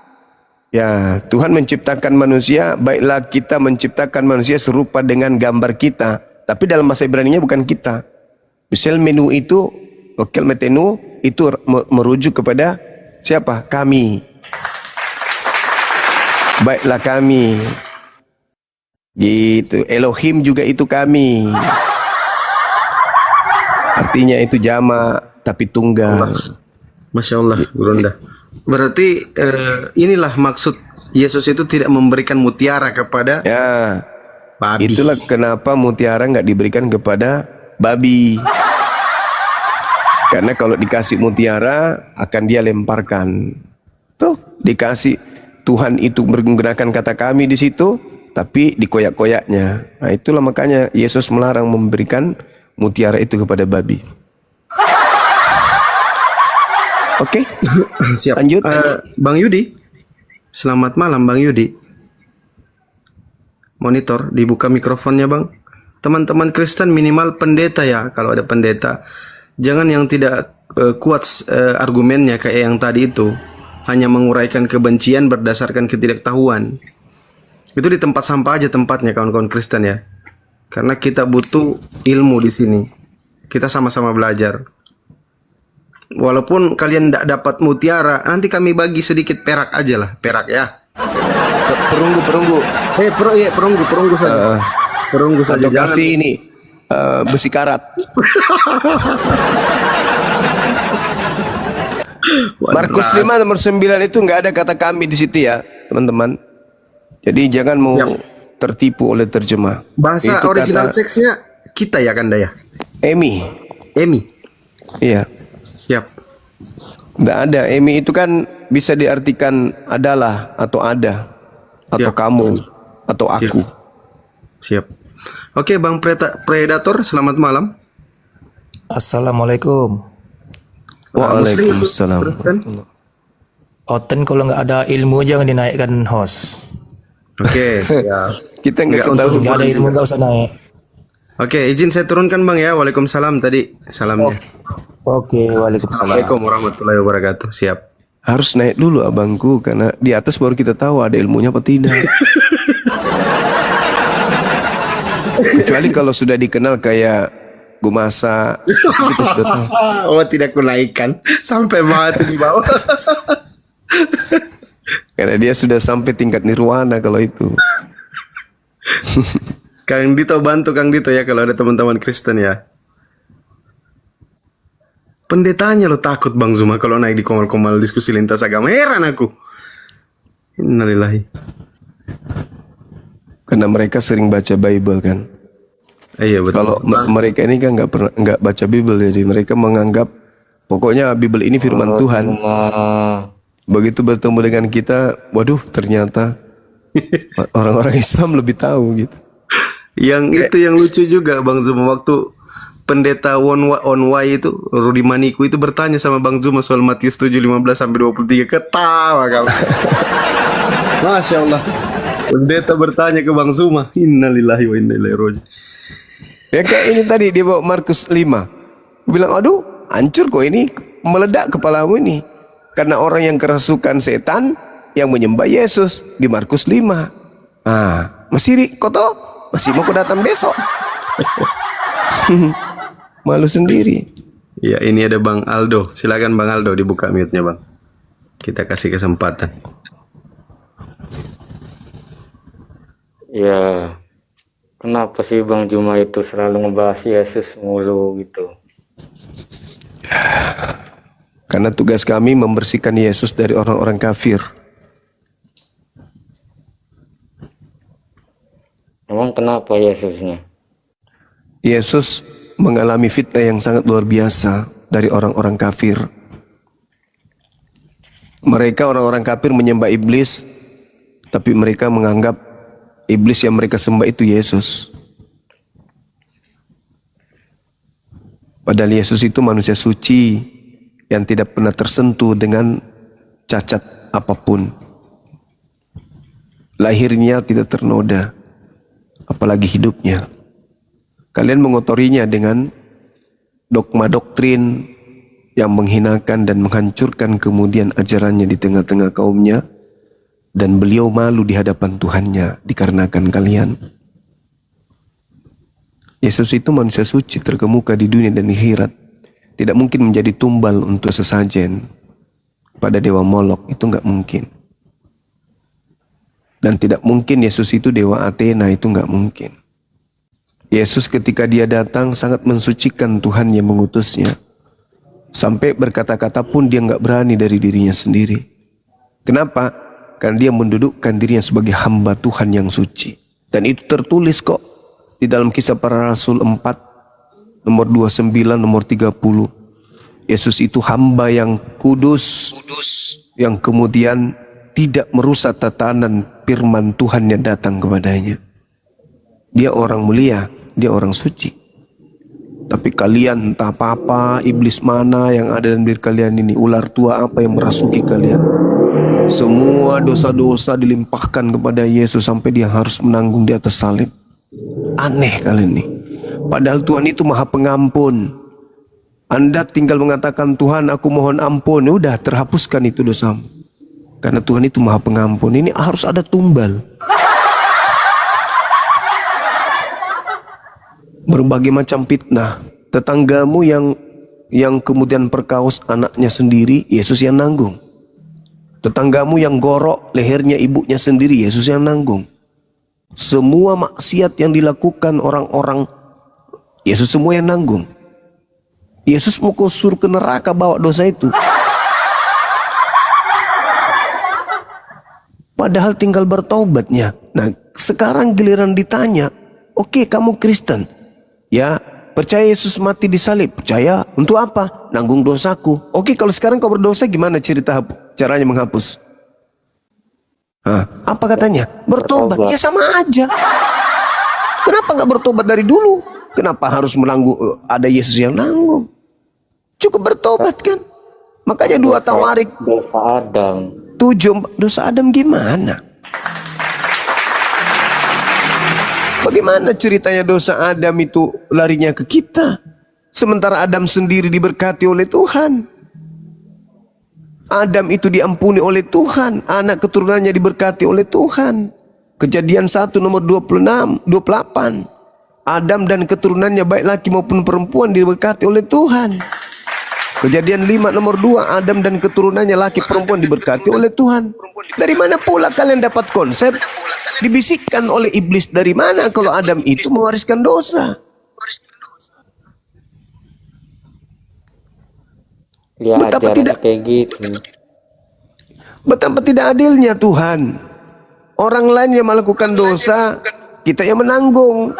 ya Tuhan menciptakan manusia, baiklah kita menciptakan manusia serupa dengan gambar kita. Tapi dalam bahasa Ibrani-nya bukan kita. Misal menu itu, wakil metenu itu merujuk kepada siapa? Kami. Baiklah kami. Gitu. Elohim juga itu kami. Artinya itu jamak tapi tunggal. Masya Allah, Gurunda. Berarti inilah maksud Yesus itu tidak memberikan mutiara kepada Ya. babi. Itulah kenapa mutiara nggak diberikan kepada babi. Karena kalau dikasih mutiara akan dia lemparkan. Tuh, dikasih Tuhan itu menggunakan kata kami di situ, tapi dikoyak-koyaknya. Nah, itulah makanya Yesus melarang memberikan mutiara itu kepada babi. Oke, Siap. lanjut. Bang Yudi, selamat malam Bang Yudi. Monitor, dibuka mikrofonnya Bang. Teman-teman Kristen minimal pendeta ya, kalau ada pendeta. Jangan yang tidak kuat argumennya kayak yang tadi itu. Hanya menguraikan kebencian berdasarkan ketidaktahuan. Itu di tempat sampah aja tempatnya kawan-kawan Kristen ya. Karena kita butuh ilmu di sini. Kita sama-sama belajar. Walaupun kalian tidak dapat mutiara, nanti kami bagi sedikit perak aja lah, perak ya. Perunggu. Perunggu saja. Perunggu saja. Atau kasih ini besi karat. Markus 5 nomor 9 itu nggak ada kata kami di situ ya, teman-teman. Jadi jangan mau tertipu oleh terjemah. Bahasa Itu original kata teksnya kita ya Kanda ya. Emi. Iya. Siap. Nggak ada. Emi itu kan bisa diartikan adalah atau ada atau Siap. kamu atau aku. Siap. Oke Bang Predator, selamat malam. Assalamualaikum. Waalaikumsalam. Oten kalau nggak ada ilmu jangan dinaikkan host. Oke. Ya. Kita nggak Nggak tahu. Nggak ada ilmu nggak usah naik. Oke, izin saya turunkan Bang ya. Waalaikumsalam tadi salamnya. Oke, waalaikumsalam. Assalamualaikum warahmatullahi wabarakatuh. Siap. Harus naik dulu abangku karena di atas baru kita tahu ada ilmunya apa tidak. Kecuali kalau sudah dikenal kayak Gumasa, kita sudah tahu. Oh, tidak kunaikkan sampai mati di bawah. Karena dia sudah sampai tingkat nirwana kalau itu. Kang Dito bantu Kang Dito ya kalau ada teman-teman Kristen ya. Pendetanya lo takut Bang Zuma kalau naik di komal-komal diskusi lintas agama. Heran aku. Innalillahi. Karena mereka sering baca Bible kan. Iya betul. Kalau mereka ini kan nggak baca Bible, jadi mereka menganggap pokoknya Bible ini firman Tuhan. Begitu bertemu dengan kita, waduh ternyata orang-orang Islam lebih tahu gitu. Yang itu yang lucu juga Bang Zuma waktu pendeta on Y itu Rudi Maniku itu bertanya sama Bang Zuma soal Matius 7:15 sampai 23, ketawa kamu. Masya Allah. Pendeta bertanya ke Bang Zuma, innalillahi wa inna ilaihi raji'un. Ya kayak ini tadi dia bawa Markus 5. Dia bilang, aduh hancur kok ini, meledak kepalamu ini. Karena orang yang kerasukan setan yang menyembah Yesus di Markus 5. Ah, masih koto, masih mau datang besok. Malu sendiri. Ya ini ada Bang Aldo. Silakan Bang Aldo dibuka mute-nya Bang. Kita kasih kesempatan. Ya, kenapa sih Bang Juma itu selalu ngebahas Yesus mulu gitu? Karena tugas kami membersihkan Yesus dari orang-orang kafir. Emang kenapa Yesusnya? Yesus mengalami fitnah yang sangat luar biasa dari orang-orang kafir. Mereka orang-orang kafir menyembah iblis, tapi mereka menganggap iblis yang mereka sembah itu Yesus. Padahal Yesus itu manusia suci yang tidak pernah tersentuh dengan cacat apapun. Lahirnya tidak ternoda, apalagi hidupnya. Kalian mengotorinya dengan dogma doktrin yang menghinakan dan menghancurkan kemudian ajarannya di tengah-tengah kaumnya, dan beliau malu di hadapan Tuhannya dikarenakan kalian. Yesus itu manusia suci terkemuka di dunia dan di akhirat, tidak mungkin menjadi tumbal untuk sesajen pada dewa Molok, itu nggak mungkin. Dan tidak mungkin Yesus itu dewa Athena, itu nggak mungkin. Yesus ketika dia datang sangat mensucikan Tuhan yang mengutusnya. Sampai berkata-kata pun dia nggak berani dari dirinya sendiri. Kenapa? Karena dia mendudukkan dirinya sebagai hamba Tuhan yang suci. Dan itu tertulis kok di dalam Kisah Para Rasul 4, nomor 29, nomor 30. Yesus itu hamba yang kudus, yang kemudian tidak merusak tatanan firman Tuhan yang datang kepadanya. Dia orang mulia, dia orang suci. Tapi kalian entah apa-apa, iblis mana yang ada dalam diri kalian ini, ular tua apa yang merasuki kalian. Semua dosa-dosa dilimpahkan kepada Yesus sampai dia harus menanggung di atas salib. Aneh kalian nih. Padahal Tuhan itu Maha Pengampun. Anda tinggal mengatakan, Tuhan aku mohon ampun, udah terhapuskan itu dosamu. Karena Tuhan itu Maha Pengampun. Ini harus ada tumbal. Berbagai macam fitnah. Tetanggamu yang kemudian perkaos anaknya sendiri, Yesus yang nanggung. Tetanggamu yang gorok lehernya ibunya sendiri, Yesus yang nanggung. Semua maksiat yang dilakukan orang-orang, Yesus semua yang nanggung. Yesus mau kau suruh ke neraka bawa dosa itu. Padahal tinggal bertobatnya. Nah, sekarang giliran ditanya, oke, kamu Kristen. Ya, percaya Yesus mati di salib. Percaya untuk apa? Nanggung dosaku. Oke, kalau sekarang kau berdosa gimana caranya menghapus? Apa katanya? Bertobat. Ya sama aja. Kenapa nggak bertobat dari dulu? Kenapa harus menanggung? Ada Yesus yang nanggung. Cukup bertobat kan? Makanya 2 Tawarik. Dosa Adam. 7, dosa Adam gimana? Bagaimana ceritanya dosa Adam itu larinya ke kita? Sementara Adam sendiri diberkati oleh Tuhan. Adam itu diampuni oleh Tuhan. Anak keturunannya diberkati oleh Tuhan. Kejadian 1 nomor 26, 28. Adam dan keturunannya baik laki maupun perempuan diberkati oleh Tuhan. Kejadian 5 nomor 2, Adam dan keturunannya laki perempuan diberkati oleh Tuhan. Dari mana pula kalian dapat konsep? Dibisikkan oleh iblis dari mana kalau Adam itu mewariskan dosa? Dia Betapa tidak kayak gitu. Betapa tidak adilnya Tuhan. Orang lain yang melakukan dosa, kita yang menanggung.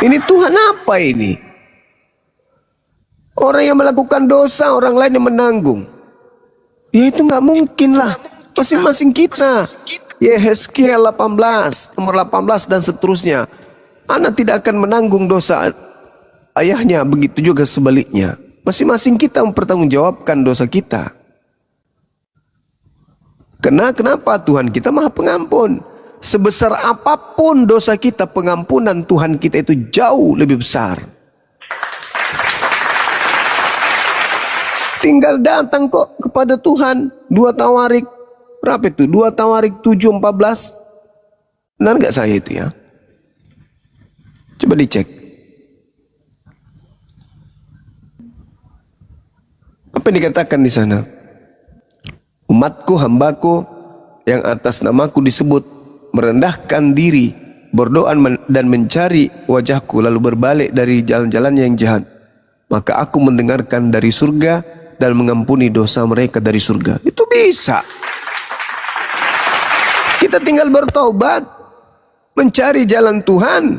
Ini Tuhan apa ini? Orang yang melakukan dosa, orang lain yang menanggung. Ya itu nggak mungkin lah. Masing-masing kita. Yehezkiel 18, nomor 18 dan seterusnya. Anak tidak akan menanggung dosa ayahnya, begitu juga sebaliknya. Masing-masing kita mempertanggungjawabkan dosa kita. Kenapa? Tuhan kita Maha Pengampun. Sebesar apapun dosa kita, pengampunan Tuhan kita itu jauh lebih besar. Tinggal datang kok kepada Tuhan. 2 Tawarik. Berapa itu? 2 Tawarik 7:14. Benar nggak saya itu ya? Coba dicek. Apa yang dikatakan di sana? Umatku, hambaku yang atas namaku disebut merendahkan diri, berdoa dan mencari wajahku, lalu berbalik dari jalan-jalan yang jahat. Maka aku mendengarkan dari surga dan mengampuni dosa mereka dari surga. Itu bisa. Kita tinggal bertobat, mencari jalan Tuhan.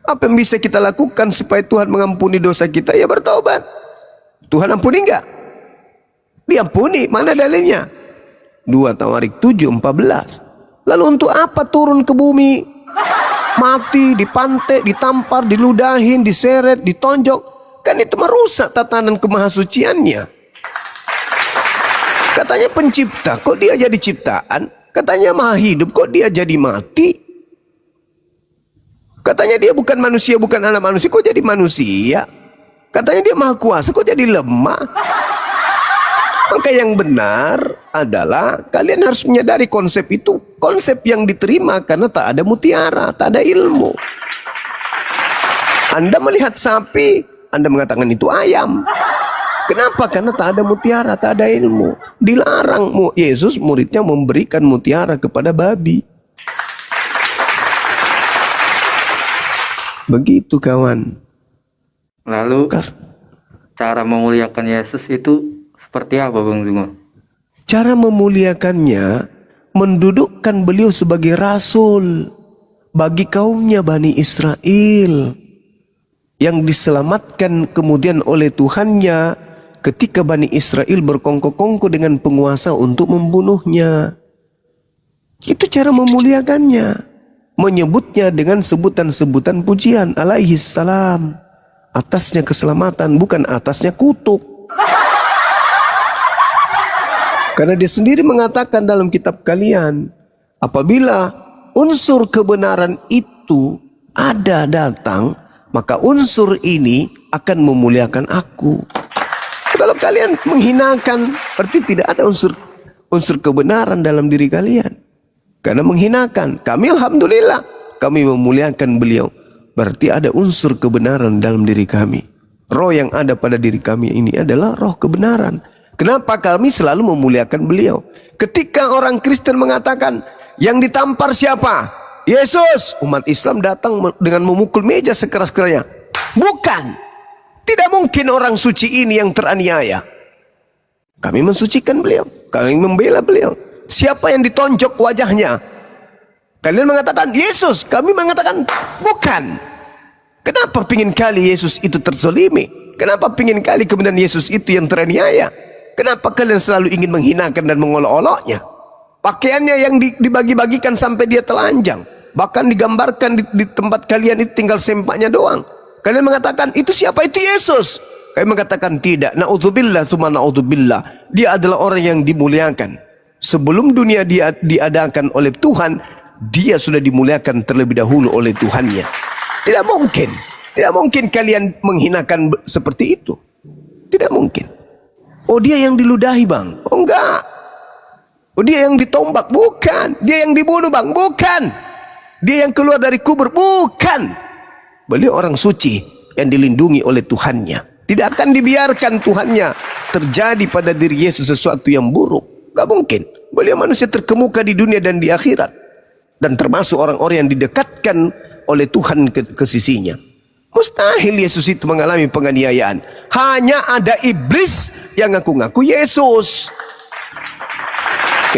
Apa yang bisa kita lakukan supaya Tuhan mengampuni dosa kita? Ya bertobat. Tuhan ampuni enggak? Diampuni. Mana dalilnya? 2 Tawarik 7:14. Lalu untuk apa turun ke bumi? mati, dipantek, ditampar, diludahin, diseret, ditonjok. Kan itu merusak tatanan kemahasuciannya. Katanya pencipta, kok dia jadi ciptaan? Katanya maha hidup, kok dia jadi mati? Katanya dia bukan manusia, bukan anak manusia, kok jadi manusia? Katanya dia maha kuasa, kok jadi lemah? Maka yang benar adalah kalian harus menyadari konsep itu. Konsep yang diterima karena tak ada mutiara, tak ada ilmu. Anda melihat sapi, Anda mengatakan itu ayam. Kenapa? Karena tak ada mutiara, tak ada ilmu. Dilarang Yesus muridnya memberikan mutiara kepada babi. Begitu kawan. Lalu cara memuliakan Yesus itu seperti apa Bang Zuma? Cara memuliakannya, mendudukkan beliau sebagai rasul bagi kaumnya Bani Israel yang diselamatkan kemudian oleh Tuhannya ketika Bani Israel berkongkol-kongkol dengan penguasa untuk membunuhnya. Itu cara memuliakannya. Menyebutnya dengan sebutan-sebutan pujian alaihi salam. Atasnya keselamatan, bukan atasnya kutuk. Karena dia sendiri mengatakan dalam kitab kalian, apabila unsur kebenaran itu ada datang, maka unsur ini akan memuliakan aku. Kalau kalian menghinakan, berarti tidak ada unsur kebenaran dalam diri kalian. Karena menghinakan, kami alhamdulillah, kami memuliakan beliau. Berarti ada unsur kebenaran dalam diri kami. Roh yang ada pada diri kami ini adalah roh kebenaran. Kenapa kami selalu memuliakan beliau? Ketika orang Kristen mengatakan, yang ditampar siapa? Yesus. Umat Islam datang dengan memukul meja sekeras-kerasnya. Bukan. Tidak mungkin orang suci ini yang teraniaya. Kami mensucikan beliau. Kami membela beliau. Siapa yang ditonjok wajahnya? Kalian mengatakan Yesus. Kami mengatakan bukan. Kenapa pingin kali Yesus itu terzolimi? Kenapa pingin kali kemudian Yesus itu yang teraniaya? Kenapa kalian selalu ingin menghinakan dan mengolok-oloknya? Pakaiannya yang dibagi-bagikan sampai dia telanjang. Bahkan digambarkan di tempat kalian itu tinggal sempaknya doang. Kalian mengatakan itu siapa? Itu Yesus. Kami mengatakan tidak. Na'udzubillah tsumma na'udzubillah. Dia adalah orang yang dimuliakan. Sebelum dunia dia diadakan oleh Tuhan, dia sudah dimuliakan terlebih dahulu oleh Tuhannya. Tidak mungkin. Tidak mungkin kalian menghinakan seperti itu. Tidak mungkin. Oh dia yang diludahi bang? Oh enggak. Oh dia yang ditombak? Bukan. Dia yang dibunuh bang? Bukan. Dia yang keluar dari kubur? Bukan. Beliau orang suci yang dilindungi oleh Tuhannya. Tidak akan dibiarkan Tuhannya terjadi pada diri Yesus sesuatu yang buruk. Gak mungkin. Beliau manusia terkemuka di dunia dan di akhirat. Dan termasuk orang-orang yang didekatkan oleh Tuhan ke sisinya. Mustahil Yesus itu mengalami penganiayaan. Hanya ada iblis yang ngaku-ngaku Yesus.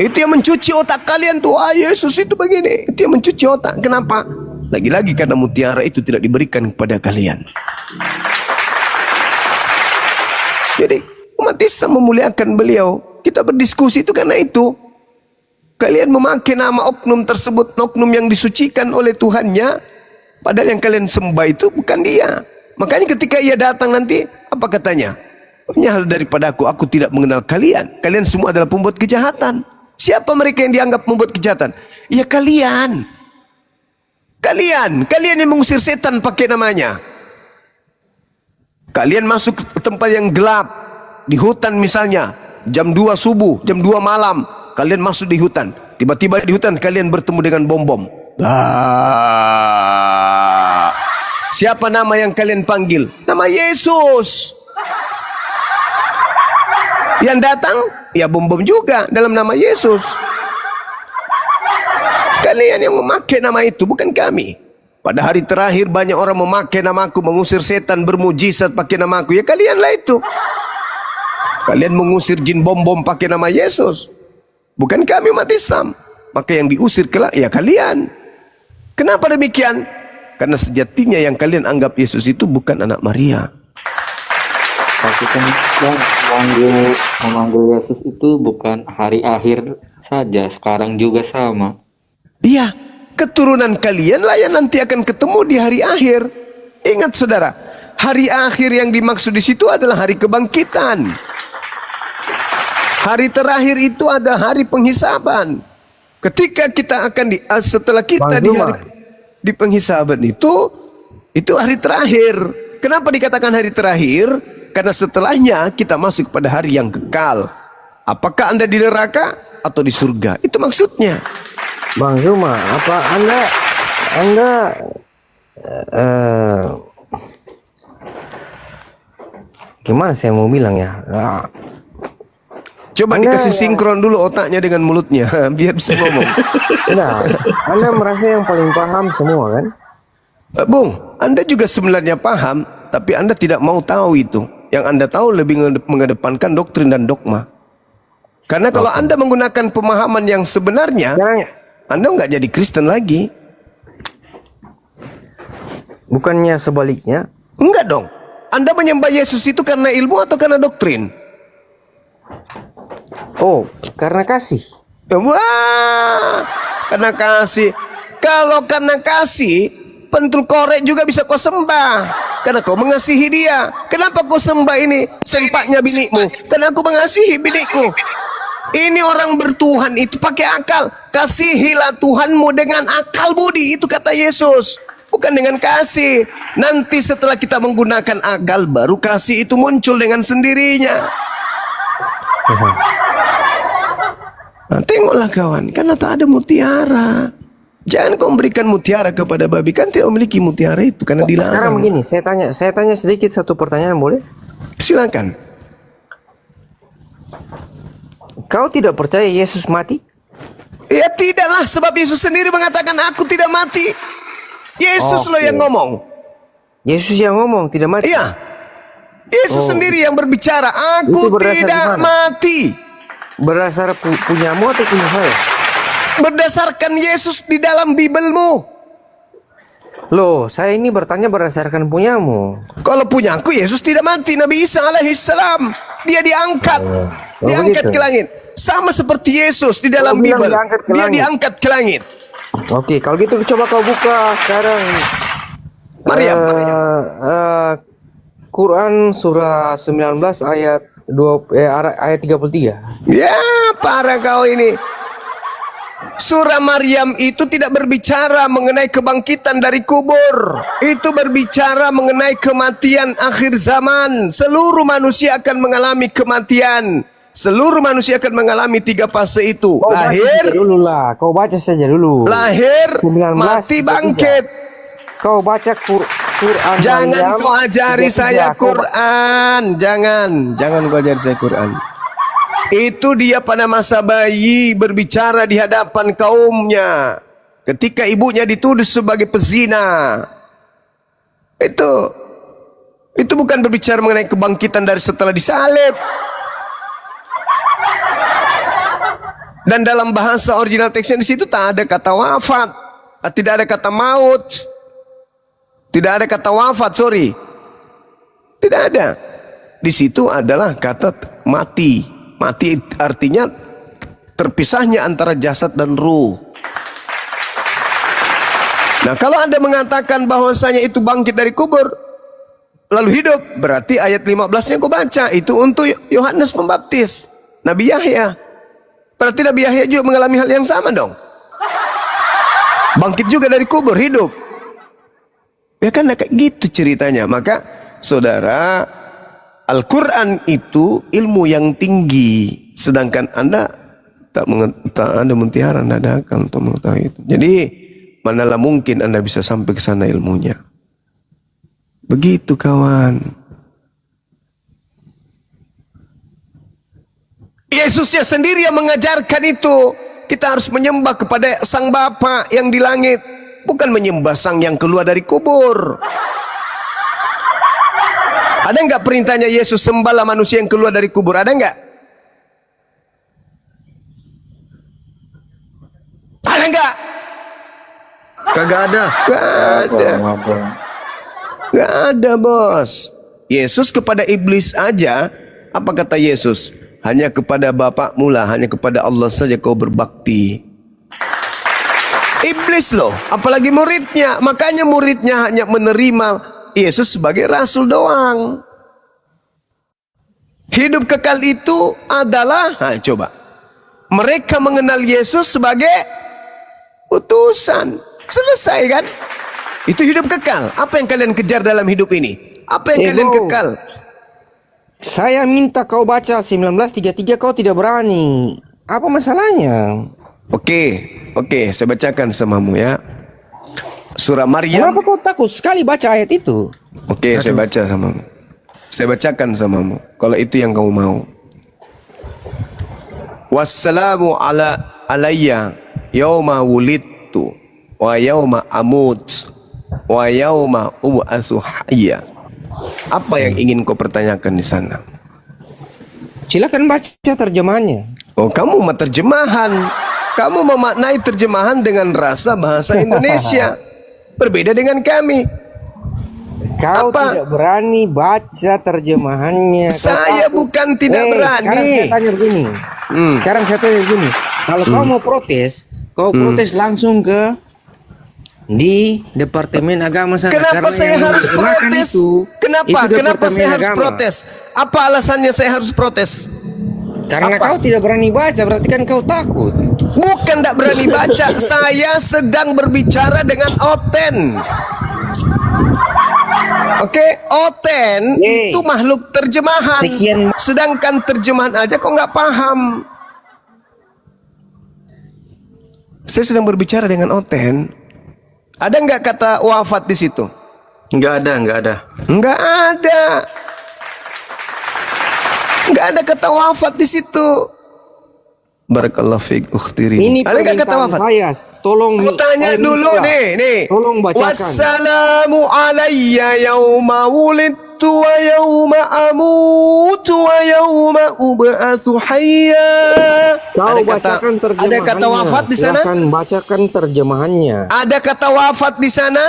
Itu yang mencuci otak kalian tuh. Ah Yesus itu begini. Itu yang mencuci otak. Kenapa? Lagi-lagi karena mutiara itu tidak diberikan kepada kalian. Jadi umat Islam memuliakan beliau. Kita berdiskusi itu karena itu. Kalian memakai nama oknum tersebut, oknum yang disucikan oleh Tuhannya, padahal yang kalian sembah itu bukan dia. Makanya ketika ia datang nanti, apa katanya? Hal daripada aku tidak mengenal kalian. Kalian semua adalah pembuat kejahatan. Siapa mereka yang dianggap membuat kejahatan? Ya kalian. Kalian yang mengusir setan pakai namanya. Kalian masuk ke tempat yang gelap, di hutan misalnya, jam 2 subuh, jam 2 malam, kalian masuk di hutan. Tiba-tiba di hutan kalian bertemu dengan bom-bom. Siapa nama yang kalian panggil? Nama Yesus. Yang datang, ya bom-bom juga dalam nama Yesus. Kalian yang memakai nama itu, bukan kami. Pada hari terakhir banyak orang memakai namaku, mengusir setan, bermujizat pakai namaku. Ya kalianlah itu. Kalian mengusir jin bom-bom pakai nama Yesus. Bukan kami umat Islam. Maka yang diusir kelak ya kalian. Kenapa demikian? Karena sejatinya yang kalian anggap Yesus itu bukan anak Maria. Tapi kan memanggil Yesus itu bukan hari akhir saja, sekarang juga sama. Iya, keturunan kalianlah yang nanti akan ketemu di hari akhir. Ingat saudara, hari akhir yang dimaksud di situ adalah hari kebangkitan. Hari terakhir itu ada hari penghisaban. Ketika kita akan setelah kita di penghisaban itu hari terakhir. Kenapa dikatakan hari terakhir? Karena setelahnya kita masuk pada hari yang kekal. Apakah Anda di neraka atau di surga? Itu maksudnya. Bang Zuma, apa Anda gimana saya mau bilang ya? Coba dikasih sinkron dulu otaknya dengan mulutnya biar bisa ngomong. Nah, Anda merasa yang paling paham semua kan? Bung, Anda juga sebenarnya paham, tapi Anda tidak mau tahu itu. Yang Anda tahu lebih mengedepankan doktrin dan dogma. Karena kalau Anda menggunakan pemahaman yang sebenarnya, Anda nggak jadi Kristen lagi. Bukannya sebaliknya? Enggak dong. Anda menyembah Yesus itu karena ilmu atau karena doktrin? Oh, karena kasih. Wah, karena kasih. Kalau karena kasih, pentul korek juga bisa kau sembah. Karena kau mengasihi dia. Kenapa kau sembah ini sempatnya binikmu? Karena aku mengasihi binikku. Ini orang bertuhan itu pakai akal. Kasihilah Tuhanmu dengan akal budi. Itu kata Yesus. Bukan dengan kasih. Nanti setelah kita menggunakan akal, baru kasih itu muncul dengan sendirinya. Nah, tengoklah kawan, karena tak ada mutiara. Jangan kau memberikan mutiara kepada babi, kan tidak memiliki mutiara itu karena dilarang. Sekarang begini, saya tanya sedikit satu pertanyaan, boleh? Silakan. Kau tidak percaya Yesus mati? Ya tidaklah, sebab Yesus sendiri mengatakan aku tidak mati. Yesus loh yang ngomong. Yesus yang ngomong tidak mati? Iya. Yesus sendiri yang berbicara, aku tidak mati. Berdasar punyamu atau punya saya? Berdasarkan Yesus di dalam Bibelmu. Loh, saya ini bertanya berdasarkan punyamu. Kalau punyaku, Yesus tidak mati. Nabi Isa alaihissalam, dia diangkat. Diangkat ke langit. Sama seperti Yesus di dalam Bibel. Dia diangkat ke langit. Oke, kalau gitu coba kau buka sekarang Maryam. Quran surah 19 ayat 33. Ya, parah kau ini. Surah Maryam itu tidak berbicara mengenai kebangkitan dari kubur. Itu berbicara mengenai kematian akhir zaman. Seluruh manusia akan mengalami kematian. Seluruh manusia akan mengalami 3 fase itu. Lahir, kau baca saja dulu. Lahir, mati, bangkit. Kau baca Quran. Jangan kau ajari saya Quran. Jangan kau ajari saya Quran. Itu dia pada masa bayi berbicara di hadapan kaumnya. Ketika ibunya dituduh sebagai pezina. Itu bukan berbicara mengenai kebangkitan dari setelah disalib. Dan dalam bahasa original teksnya di situ tak ada kata wafat, tidak ada kata maut, tidak ada kata wafat, tidak ada. Di situ adalah kata mati. Mati artinya terpisahnya antara jasad dan ruh. Nah, kalau Anda mengatakan bahwasanya itu bangkit dari kubur lalu hidup, berarti ayat 15-nya kau baca itu untuk Yohanes Pembaptis, Nabi Yahya. Berarti Nabi Yahya juga mengalami hal yang sama dong. Bangkit juga dari kubur, hidup. Ya kan kayak gitu ceritanya. Maka saudara, Al-Quran itu ilmu yang tinggi. Sedangkan Anda tak ada mutiara, Anda ada akal untuk mengetahui itu. Jadi manalah mungkin Anda bisa sampai ke sana ilmunya. Begitu kawan. Yesusnya sendiri yang mengajarkan itu. Kita harus menyembah kepada Sang Bapa yang di langit, bukan menyembah Sang yang keluar dari kubur. Ada nggak perintahnya Yesus sembahlah manusia yang keluar dari kubur? Ada nggak? Ada nggak? Kagak ada. Nggak ada. Nggak ada, bos. Yesus kepada iblis aja, apa kata Yesus? Hanya kepada Bapakmu lah, hanya kepada Allah saja kau berbakti. Iblis loh, apalagi muridnya. Makanya muridnya hanya menerima Yesus sebagai rasul doang. Hidup kekal itu adalah, coba, mereka mengenal Yesus sebagai utusan. Selesai kan? Itu hidup kekal. Apa yang kalian kejar dalam hidup ini? Apa yang kalian kekal? Saya minta kau baca 19:33, kau tidak berani. Apa masalahnya? Oke, saya bacakan samamu ya. Surah Maryam. Kenapa kau takut sekali baca ayat itu? Oke, saya baca samamu. Saya bacakan samamu. Kalau itu yang kamu mau. Wassalamu alayya yauma wulidtu wa yauma amut wa yauma ub'atsu hayya. Apa yang ingin kau pertanyakan di sana? Silakan baca terjemahannya. Oh, kamu mau terjemahan. Kamu memaknai terjemahan dengan rasa bahasa Indonesia. Berbeda dengan kami. Kau tidak berani baca terjemahannya. Saya bukan tidak berani. Sekarang saya tanya begini. Kalau kau mau protes, kau protes langsung ke di Departemen Agama sana. Kenapa saya harus protes? Kenapa saya harus protes? Apa alasannya saya harus protes? Karena kau tidak berani baca, berarti kan kau takut. Bukan tidak berani baca, saya sedang berbicara dengan Oten. Oke, Oten itu makhluk terjemahan. Sedangkan terjemahan aja kok nggak paham. Saya sedang berbicara dengan Oten. Ada nggak kata wafat di situ? Nggak ada. Nggak ada. Nggak ada kata wafat di situ. Barakallahu fiik ukhti Rini. Ada nggak kata wafat? Tolong. Ku tanya dulu nih. Tolong bacakan. Wassalamu alayya yauma wulidtu wa yauma amutu wa yauma ub'atsu hayya. Kau bacakan terjemahannya. Ada kata wafat di sana? Silakan bacakan terjemahannya. Ada kata wafat di sana?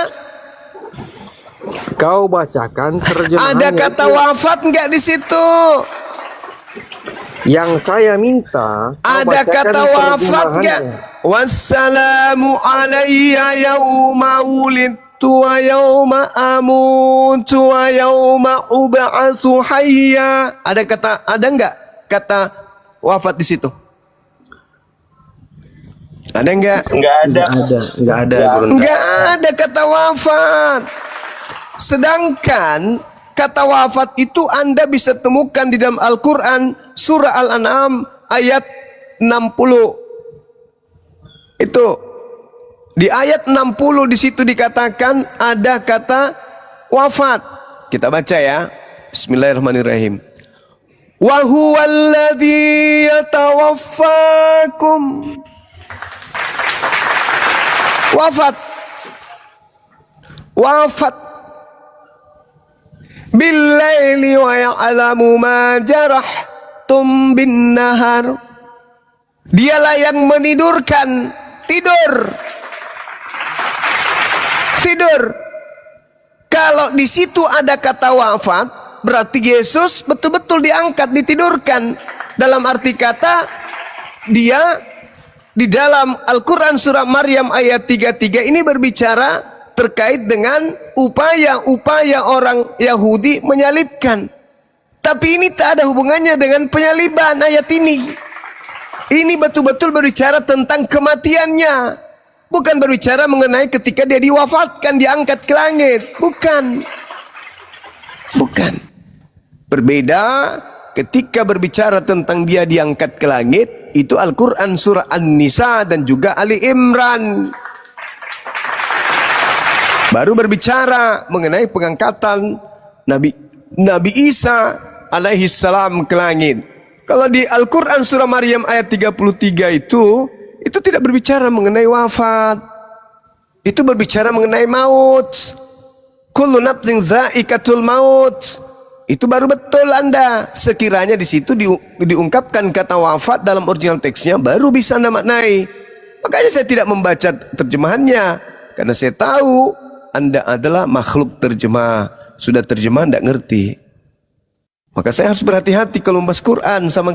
Kau bacakan terjemahannya. Ada kata wafat nggak di situ? Yang saya minta, ada kata wafat nggak? Wassalamu alayya yauma wulidtu wa yauma amutu wa yauma ub'atsu hayya. Ada nggak kata wafat di situ? Ada nggak? Nggak ada. Nggak ada kata wafat. Sedangkan kata wafat itu Anda bisa temukan di dalam Al-Quran surah Al-An'am ayat 60. Itu di ayat 60 di situ dikatakan ada kata wafat. Kita baca ya. Bismillahirrahmanirrahim. Wa huwallazi yatawaffakum. Wafat. Billaili wa ya'lamu ma jarahtum bin nahar. Dialah yang menidurkan. Tidur. Kalau di situ ada kata wafat, berarti Yesus betul-betul diangkat, ditidurkan. Dalam arti kata, dia di dalam Al-Quran surah Maryam ayat 33 ini berbicara terkait dengan upaya-upaya orang Yahudi menyalibkan. Tapi ini tak ada hubungannya dengan penyaliban ayat ini. Ini betul-betul berbicara tentang kematiannya. Bukan berbicara mengenai ketika dia diwafatkan, diangkat ke langit. Bukan. Berbeda ketika berbicara tentang dia diangkat ke langit, itu Al-Quran surah An-Nisa dan juga Ali Imran. Baru berbicara mengenai pengangkatan Nabi Isa alaihi salam ke langit. Kalau di Al-Quran surah Maryam ayat 33 itu tidak berbicara mengenai wafat. Itu berbicara mengenai maut. Kullu nafsin za'iqatul maut. Itu baru betul Anda. Sekiranya di situ diungkapkan kata wafat dalam original teksnya, baru bisa Anda maknai. Makanya saya tidak membaca terjemahannya, karena saya tahu Anda adalah makhluk terjemah. Sudah terjemah tidak ngerti. Maka saya harus berhati-hati kalau membahas Quran sama